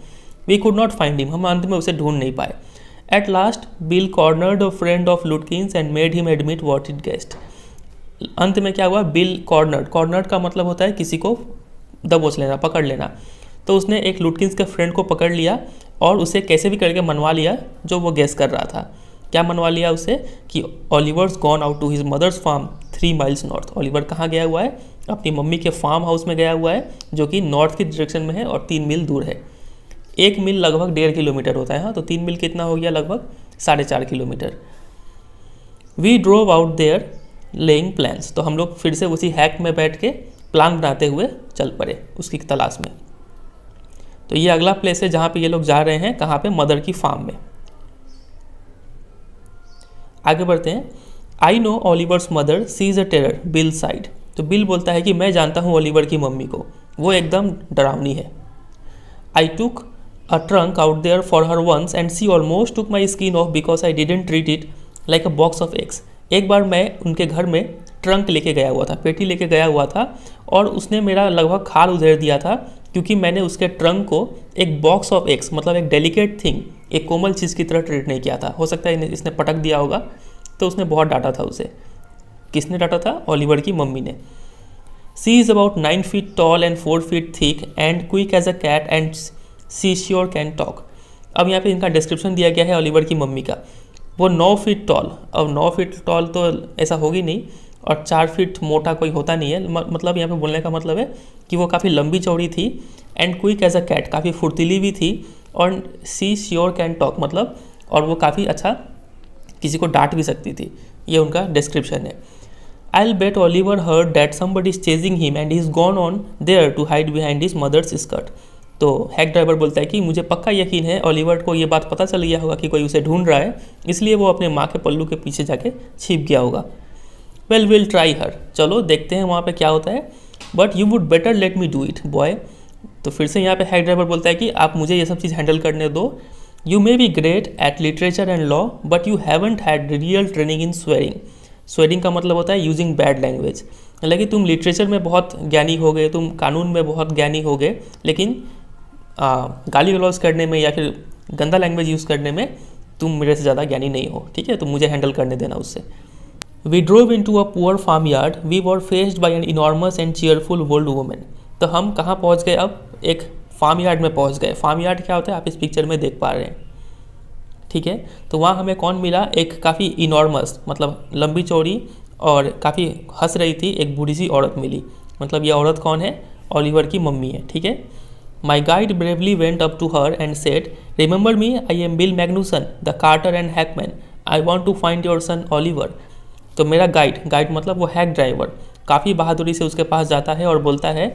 We could not find him. हम अंत में उसे ढूंढ नहीं पाए। At last, Bill cornered a friend of Lutkins and made him admit what he'd guessed. अंत में क्या हुआ? बिल कॉर्नर्ड का मतलब होता है किसी को दबोच लेना, पकड़ लेना। तो उसने एक लुटकिंस के फ्रेंड को पकड़ लिया और उसे कैसे भी करके मनवा लिया जो वो गेस कर रहा था। क्या मनवा लिया उसे? कि Oliver's gone out to his mother's farm 3 miles north. Oliver कहाँ गया हुआ है? अपनी मम्मी के फार्म हाउस में गया हुआ है जो कि नॉर्थ की डायरेक्शन में है और 3 मील दूर है। 1 मील लगभग 1.5 किलोमीटर होता है, हाँ, तो 3 मील कितना हो गया? लगभग 4.5 kilometre. We drove out there laying plans. तो हम लोग फिर से उसी हैक में बैठ के प्लान बनाते हुए चल पड़े उसकी तलाश में। तो ये अगला प्लेस है जहाँ पे ये लोग जा रहे हैं, कहाँ पे, मदर की फार्म में। आगे बढ़ते हैं। I know Oliver's mother she is a terror Bill said. तो बिल बोलता है कि मैं जानता हूँ ओलिवर की मम्मी को, वो एकदम डरावनी है। I took a trunk out there for her once and she almost took my skin off because I didn't treat it like a box of eggs. एक बार मैं उनके घर में ट्रंक लेके गया हुआ था, पेटी लेके गया हुआ था, और उसने मेरा लगभग खाल उधेड़ दिया था क्योंकि मैंने उसके ट्रंक को एक बॉक्स ऑफ एग्स, मतलब एक डेलिकेट थिंग, एक कोमल चीज़ की तरह ट्रीट नहीं किया था। हो सकता है इसने पटक दिया होगा, तो उसने बहुत डांटा था उसे। किसने डांटा था? ओलिवर की मम्मी ने। She is about 9 feet tall and 4 feet thick and quick as a cat and she sure can talk. अब यहाँ पे इनका डिस्क्रिप्शन दिया गया है ओलिवर की मम्मी का। वो 9 feet टॉल, अब 9 feet टॉल तो ऐसा होगी नहीं, और 4 feet मोटा कोई होता नहीं है, मतलब यहाँ पे बोलने का मतलब है कि वो काफ़ी लंबी चौड़ी थी, and quick as a cat, काफ़ी फुर्तीली भी थी, और सी श्योर कैन टॉक, मतलब और वो काफ़ी अच्छा किसी को डांट भी सकती थी। ये उनका डिस्क्रिप्शन है। I'll bet Oliver heard that somebody is chasing him and he's gone on there to hide behind his mother's skirt. तो हैक ड्राइवर बोलता है कि मुझे पक्का यकीन है ओलिवर को ये बात पता चल गया होगा कि कोई उसे ढूंढ रहा है, इसलिए वो अपने माँ के पल्लू के पीछे जाके छिप गया होगा। वेल विल ट्राई हर, चलो देखते हैं वहाँ पे क्या होता है, but you would better let me do it boy. तो फिर से यहाँ पे हैक ड्राइवर बोलता है कि आप मुझे ये सब चीज़ हैंडल करने दो। You may be great at literature and law but you haven't had real training in swearing. Swearing का मतलब होता है यूजिंग बैड लैंग्वेज। हालांकि तुम लिटरेचर में बहुत ज्ञानी हो गए, तुम कानून में बहुत ज्ञानी हो गए, लेकिन गाली गलौज करने में या फिर गंदा लैंग्वेज यूज़ करने में तुम मेरे से ज़्यादा ज्ञानी नहीं हो, ठीक है? तो मुझे हैंडल करने देना उससे। We drove into a poor farm yard, we were faced by an enormous and cheerful old woman. तो हम कहाँ पहुँच गए? अब एक फार्म यार्ड में पहुँच गए। फार्म यार्ड क्या होता है आप इस पिक्चर में देख पा रहे हैं, ठीक है? तो वहाँ हमें कौन मिला? एक काफ़ी इनॉर्मस, मतलब लंबी चौड़ी और काफ़ी हंस रही थी एक बूढ़ी सी औरत मिली। मतलब ये औरत कौन है? ओलिवर की मम्मी है, ठीक है? My guide bravely went up to her and said, remember me, I am Bill Magnuson the carter and hackman, I want to find your son Oliver. तो मेरा गाइड मतलब वो हैक ड्राइवर काफ़ी बहादुरी से उसके पास जाता है और बोलता है,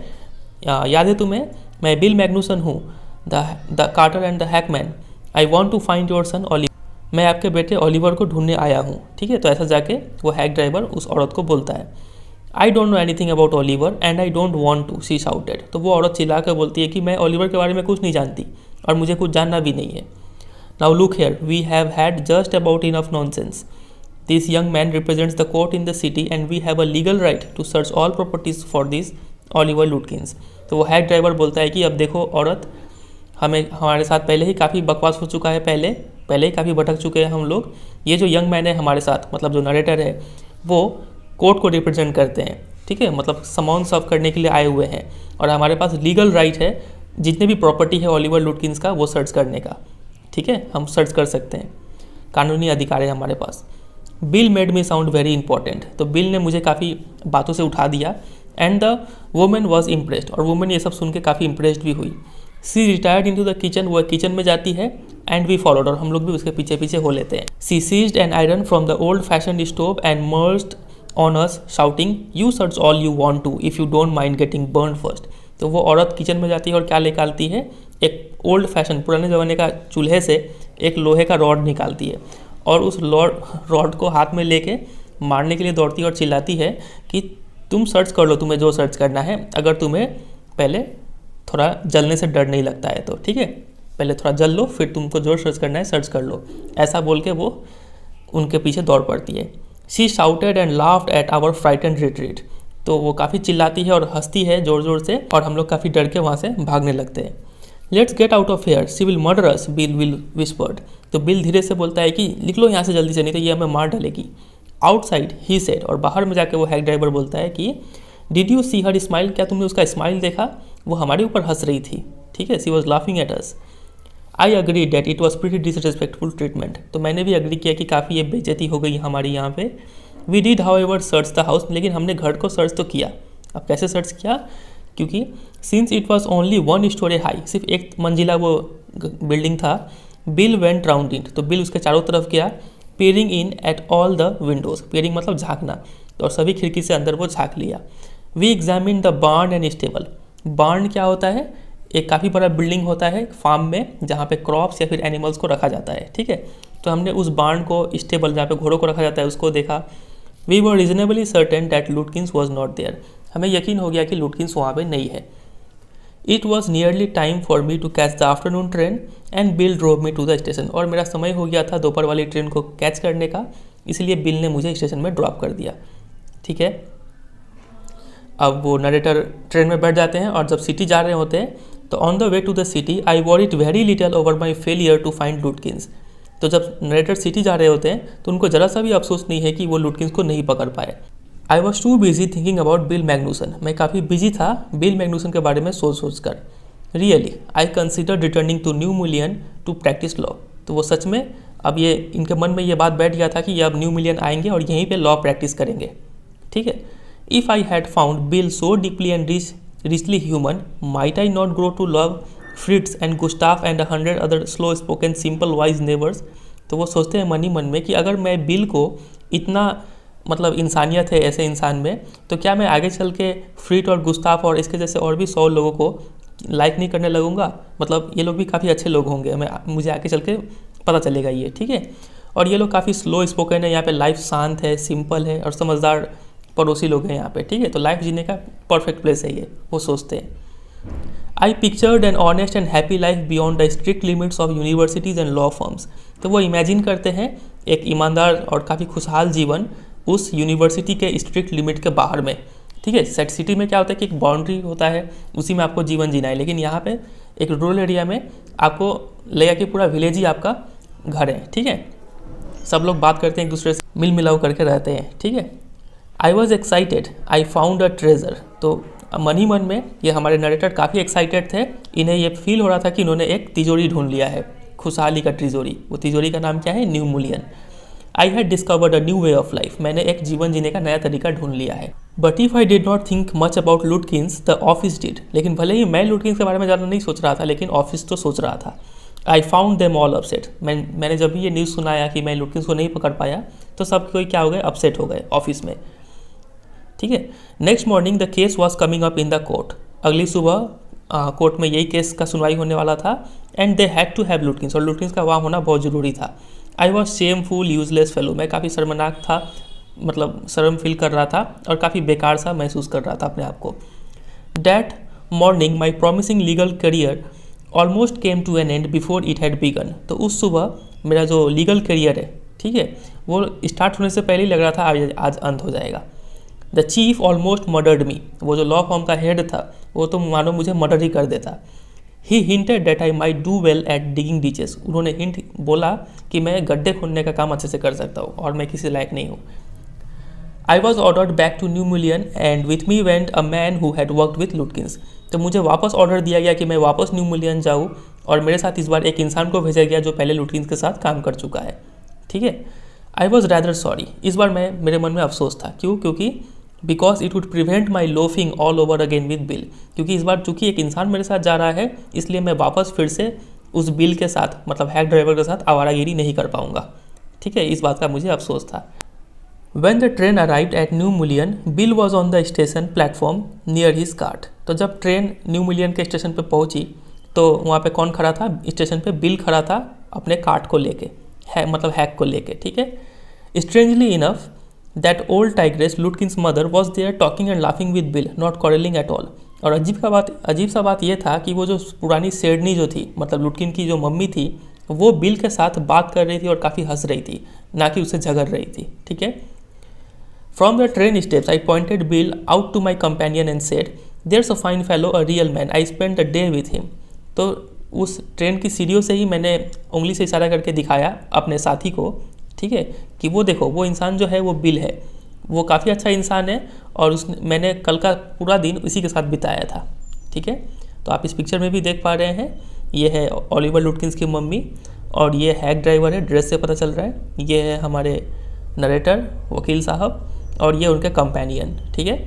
याद है तुम्हें, मैं बिल मैग्नूसन हूँ, the carter and the hackman, I want to find your son Oliver, मैं आपके बेटे ओलिवर को ढूंढने आया हूँ, ठीक है? तो ऐसा जाके वो हैक ड्राइवर उस औरत को बोलता है। I don't know anything about Oliver and I don't want to, she shouted. तो वो औरत चिल्ला कर बोलती है कि मैं ओलिवर के बारे में कुछ नहीं जानती और मुझे कुछ जानना भी नहीं है। Now look here, we have had just about enough nonsense. This young man represents the court in the city and we have a legal right to search all properties for this Oliver Lutkins. तो वो hack driver बोलता है कि अब देखो औरत, हमारे साथ पहले ही काफ़ी बकवास हो चुका है, पहले ही काफ़ी भटक चुके हैं हम लोग। ये जो यंग मैन है हमारे साथ, मतलब जो नरेटर है, वो कोर्ट को रिप्रेजेंट करते हैं, ठीक है? मतलब समन सर्व करने के लिए आए हुए हैं और हमारे पास लीगल राइट है जितने भी प्रॉपर्टी है ओलिवर लुटकिंस का वो सर्च करने का, ठीक है? हम सर्च कर सकते हैं, कानूनी अधिकार है हमारे पास। Bill made me sound very important. तो बिल ने मुझे काफ़ी बातों से उठा दिया। And the women was impressed, और वुमेन ये सब सुन के काफ़ी इम्प्रेस्ड भी हुई। She retired into the kitchen, वो किचन में जाती है, एंड वी फॉलोड, और हम लोग भी उसके पीछे पीछे हो लेते हैं। She seized an iron from the old fashion stove and marched on us shouting, you search all you want to if you don't mind getting burn first. तो वो औरत किचन में जाती है और क्या निकालती है? एक ओल्ड फैशन, पुराने ज़माने का चूल्हे से एक लोहे का रॉड निकालती है, और उस रॉड को हाथ में लेके मारने के लिए दौड़ती है और चिल्लाती है कि तुम सर्च कर लो, तुम्हें जो सर्च करना है, अगर तुम्हें पहले थोड़ा जलने से डर नहीं लगता है तो, ठीक है? पहले थोड़ा जल लो, फिर तुमको जो सर्च करना है सर्च कर लो। ऐसा बोल के वो उनके पीछे दौड़ पड़ती है। She shouted and laughed at our frightened retreat. तो वो काफ़ी चिल्लाती है और हंसती है ज़ोर ज़ोर से, और हम लोग काफ़ी डर के वहाँ से भागने लगते हैं। Let's get out of here, she will murder us, Bill whispered. तो बिल धीरे से बोलता है कि निकलो यहाँ से जल्दी से, नहीं तो ये हमें मार डालेगी। आउटसाइड ही सेड, और बाहर में जाके वो हैक ड्राइवर बोलता है कि did you see her smile, क्या तुमने उसका स्माइल देखा? वो हमारे ऊपर हंस रही थी, ठीक है? She was laughing at us. I agree that it was pretty disrespectful treatment. तो मैंने भी अग्री किया कि काफ़ी ये बेइज्जती हो गई हमारी यहाँ पे। We did however search the house, लेकिन हमने घर को सर्च तो किया। अब कैसे सर्च किया? क्योंकि since it was only 1 story high, सिर्फ एक मंजिला वो बिल्डिंग था। बिल वेंट राउंड इट, तो बिल उसके चारों तरफ गया। Pairing in at all the Windows, pairing मतलब झाँकना, और सभी खिड़की से अंदर वो झाँक लिया। We examine the barn and stable. Barn क्या होता है? एक काफ़ी बड़ा बिल्डिंग होता है फार्म में जहाँ पे क्रॉप्स या फिर एनिमल्स को रखा जाता है, ठीक है। तो हमने उस बार्न को, स्टेबल जहाँ पे घोड़ों को रखा जाता है, उसको देखा। We were reasonably certain that Lutkins was not there. हमें यकीन हो गया कि लुटकिंस वहाँ पे नहीं है। It was nearly time for me to catch the afternoon train and Bill drove me to the station. और मेरा समय हो गया था दोपहर वाली ट्रेन को कैच करने का, इसलिए बिल ने मुझे स्टेशन में ड्रॉप कर दिया, ठीक है। अब वो नरेटर ट्रेन में बैठ जाते हैं और जब सिटी जा रहे होते हैं तो on the way to the city I worried very little over my failure to find Lutkins. तो जब नरेटर सिटी जा रहे होते हैं तो उनको ज़रा सा भी अफसोस नहीं है कि वो लुटकिंस को नहीं पकड़ पाए। I was too busy thinking about bill Magnuson. मैं काफ़ी बिजी था बिल मैग्नूसन के बारे में सोच कर। Really I consider returning to New Mullion to practise law. तो वो सच में अब ये इनके मन में ये बात बैठ गया था कि ये अब न्यू मिलियन आएंगे और यहीं पे लॉ प्रैक्टिस करेंगे, ठीक है। If I had found bill so deeply and richly human, might I not grow to love Fritz and Gustav and 100 other slow spoken simple wise neighbors। तो वो सोचते हैं मन ही मन में कि अगर मैं बिल को इतना मतलब इंसानियत है ऐसे इंसान में, तो क्या मैं आगे चल के फ्रिट और गुस्ताफ और इसके जैसे और भी 100 लोगों को लाइक नहीं करने लगूंगा। मतलब ये लोग भी काफ़ी अच्छे लोग होंगे, मुझे आगे चल के पता चलेगा ये, ठीक है। और ये लोग काफ़ी स्लो स्पोकन है, यहाँ पे लाइफ शांत है, सिंपल है और समझदार पड़ोसी लोग हैं यहाँ पे, ठीक है। तो लाइफ जीने का परफेक्ट प्लेस है ये, वो सोचते हैं। I pictured an honest and happy life beyond the strict limits of universities and law firms. तो वो इमेजिन करते हैं एक ईमानदार और काफ़ी खुशहाल जीवन उस यूनिवर्सिटी के स्ट्रिक्ट लिमिट के बाहर में, ठीक है। सेट सिटी में क्या होता है कि एक बाउंड्री होता है, उसी में आपको जीवन जीना है, लेकिन यहाँ पे एक रूरल एरिया में आपको लगेगा कि पूरा विलेज ही आपका घर है, ठीक है। सब लोग बात करते हैं एक दूसरे से, मिल मिलाव करके रहते हैं, ठीक है। I was excited I found a treasure. तो मन ही मन में ये हमारे नरेटर काफ़ी एक्साइटेड थे, इन्हें ये फील हो रहा था कि इन्होंने एक तिजोरी ढूंढ लिया है, खुशहाली का तिजोरी। वो तिजोरी का नाम क्या है? New million. I had discovered a new way of life. मैंने एक जीवन जीने का नया तरीका ढूंढ लिया है। But if I did not think much about लुटकिंस the office did. लेकिन भले ही मैं लुटकिंस के बारे में ज़्यादा नहीं सोच रहा था, लेकिन ऑफिस तो सोच रहा था। I found them all upset. मैंने जब भी ये न्यूज़ सुनाया कि मैं लुटकिंस को नहीं पकड़ पाया, तो सब कोई क्या हो गए? अपसेट हो गए ऑफिस में, ठीक है। Next morning the case was coming up in the court. अगली सुबह कोर्ट में यही केस का सुनवाई होने वाला था। And they had to have Lutkins, और लुटकिंस का वहाँ होना बहुत ज़रूरी था। I was shameful useless fellow. मैं काफ़ी शर्मनाक था, मतलब शर्म फील कर रहा था और काफ़ी बेकार सा महसूस कर रहा था अपने आप को। That morning my promising legal career almost came to an end before it had began. तो उस सुबह मेरा जो लीगल करियर है, ठीक है, वो स्टार्ट होने से पहले ही लग रहा था आज अंत हो जाएगा। द चीफ ऑलमोस्ट मर्डर्ड मी। वो जो लॉ फॉर्म का हेड था वो तो मानो मुझे मर्डर ही कर देता। He hinted that I might do well at digging ditches. उन्होंने हिंट बोला कि मैं गड्ढे खोदने का काम अच्छे से कर सकता हूँ और मैं किसी लायक नहीं हूँ। I was ordered back to New Mullion and with me went a man who had worked with Lutkins. तो मुझे वापस ऑर्डर दिया गया कि मैं वापस न्यू मिलियन जाऊँ, और मेरे साथ इस बार एक इंसान को भेजा गया जो पहले लुटकिंस के साथ काम कर चुका है, ठीक है। I was rather sorry. इस बार मेरे मन में अफसोस था। क्यों? क्योंकि because it would prevent my loafing all over again with bill. क्योंकि इस बार चूंकि एक इंसान मेरे साथ जा रहा है, इसलिए मैं वापस फिर से उस बिल के साथ, मतलब हैक ड्राइवर के साथ आवारागिरी नहीं कर पाऊंगा, ठीक है। इस बात का मुझे अफसोस था। When the train arrived at New Million, Bill was on the station platform near his cart। तो जब ट्रेन न्यू मिलियन के स्टेशन पे पहुंची तो वहाँ पे कौन खड़ा था? स्टेशन पे बिल खड़ा था अपने कार्ट को लेके, मतलब हैक को लेके, ठीक है। Strangely enough, that old tigress Lutkin's mother was there talking and laughing with Bill, not quarreling at all। और अजीब सा बात ये था कि वो जो पुरानी शेरनी जो थी, मतलब लुटकिन की जो मम्मी थी, वो बिल के साथ बात कर रही थी और काफ़ी हंस रही थी, ना कि उससे झगड़ रही थी, ठीक है। From the train steps, I pointed Bill out to my companion and said, "There's a fine fellow, a real man. I spent a day with him." तो उस ट्रेन की सीढ़ियों से ही मैंने उंगली से इशारा करके दिखाया अपने साथी को, ठीक है, कि वो देखो, वो इंसान जो है वो बिल है, वो काफ़ी अच्छा इंसान है और मैंने कल का पूरा दिन उसी के साथ बिताया था, ठीक है। तो आप इस पिक्चर में भी देख पा रहे हैं, ये है ओलिवर लुटकिंस की मम्मी और ये हैक ड्राइवर है, ड्रेस से पता चल रहा है। ये है हमारे नरेटर वकील साहब और ये उनके कंपेनियन, ठीक है।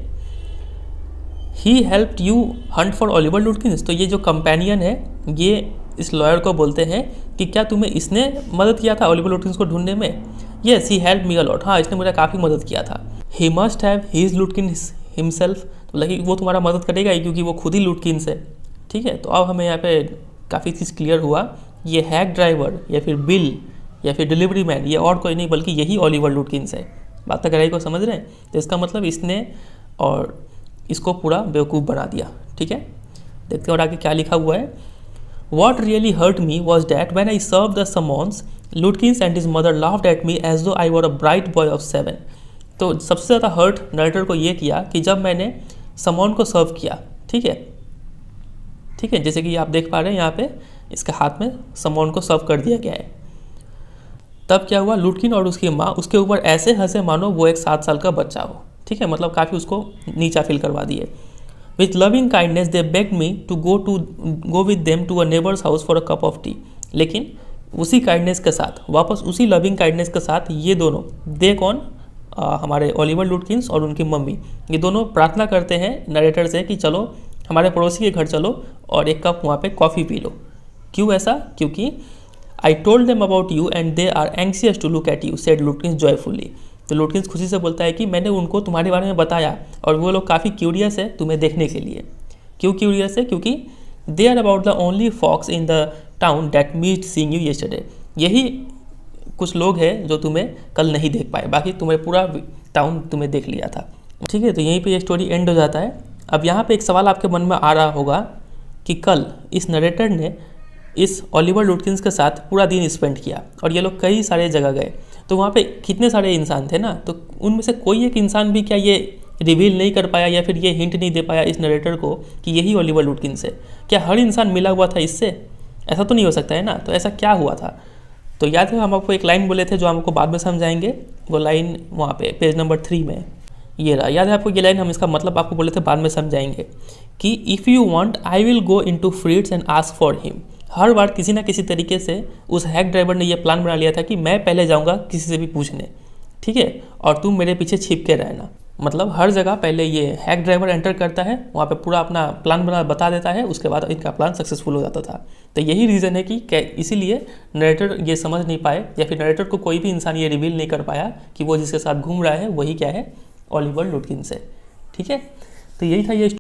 He helped you Hunt for Oliver Lutkins. तो ये जो कंपेनियन है, ये इस लॉयर को बोलते हैं कि क्या तुम्हें इसने मदद किया था ओलिवर लुटकिंस को ढूंढने में? Yes, he help me a lot. हाँ, इसने मुझे काफ़ी मदद किया था। He must have he is लुटकिंस himself. तो लगी वो तुम्हारा मदद करेगा ही, क्योंकि वो खुद ही लुटकिंस है। ठीक है, तो अब हमें यहाँ पे काफ़ी चीज़ क्लियर हुआ। ये हैक ड्राइवर या फिर बिल या फिर डिलीवरी मैन ये और कोई नहीं बल्कि यही ओलिवर लुटकिंस है। बात तो गहराई को समझ रहे हैं? तो इसका मतलब इसने और इसको पूरा बेवकूफ़ बना दिया। ठीक है, देखते हैं और आगे क्या लिखा हुआ है। What really hurt me was that when I served the summons, Lutkins and his mother laughed at me as though I were a bright boy of 7। तो सबसे ज़्यादा हर्ट नरेटर को ये किया कि जब मैंने समॉन को सर्व किया, ठीक है, जैसे कि आप देख पा रहे हैं यहाँ पे इसके हाथ में समॉन को सर्व कर दिया गया है। तब क्या हुआ, लुटकिन और उसकी माँ उसके ऊपर ऐसे हंसे मानो वो एक 7 साल का बच्चा हो। ठीक है, मतलब काफ़ी उसको नीचा फील करवा दिए। With loving kindness they begged me to go with them to a neighbor's house for a cup of tea। लेकिन उसी काइंडनेस के साथ, वापस उसी लविंग काइंडनेस के साथ ये दोनों, दे कौन, हमारे ओलिवर लुटकिंस और उनकी मम्मी, ये दोनों प्रार्थना करते हैं नरेटर से कि चलो हमारे पड़ोसी के घर चलो और एक कप वहाँ पे कॉफ़ी पी लो। क्यों ऐसा? क्योंकि I told them about you and they are anxious to look at you, said Lutkins joyfully। तो लुटकिंस खुशी से बोलता है कि मैंने उनको तुम्हारे बारे में बताया और वो लोग काफ़ी क्यूरियस है तुम्हें देखने के लिए। क्यों क्यूरियस है? क्योंकि they are about the only folks in the town that meet seeing you yesterday. यही कुछ लोग हैं जो तुम्हें कल नहीं देख पाए, बाकी तुम्हें पूरा टाउन तुम्हें देख लिया था। ठीक है, तो यहीं पे ये स्टोरी एंड हो जाता है। अब यहाँ पे एक सवाल आपके मन में आ रहा होगा कि कल इस नरेटर ने इस ओलिवर लुटकिंस के साथ पूरा दिन स्पेंड किया और ये लोग कई सारे जगह गए, तो वहाँ पे कितने सारे इंसान थे ना, तो उनमें से कोई एक इंसान भी क्या ये रिवील नहीं कर पाया या फिर ये हिंट नहीं दे पाया इस नरेटर को कि यही ओलिवर लुटकिंस है? क्या हर इंसान मिला हुआ था इससे? ऐसा तो नहीं हो सकता है ना। तो ऐसा क्या हुआ था? तो याद है हम आपको एक लाइन बोले थे जो हमको बाद में समझाएंगे। वो लाइन वहाँ पे पेज नंबर 3 में ये रहा। याद है आपको ये लाइन? हम इसका मतलब आपको बोले थे बाद में समझाएंगे कि if you want I will go into Fred's and ask for him. हर बार किसी ना किसी तरीके से उस हैक ड्राइवर ने यह प्लान बना लिया था कि मैं पहले जाऊंगा किसी से भी पूछने, ठीक है, और तुम मेरे पीछे छिप के रहना। मतलब हर जगह पहले ये हैक ड्राइवर एंटर करता है, वहाँ पे पूरा अपना प्लान बता देता है, उसके बाद इनका प्लान सक्सेसफुल हो जाता था। तो यही रीज़न है कि इसीलिए नरेटर ये समझ नहीं पाए या फिर नरेटर को कोई भी इंसान ये रिवील नहीं कर पाया कि वो जिसके साथ घूम रहा है वही क्या है, ओलिवर लुटकिंस है। ठीक है, तो यही था ये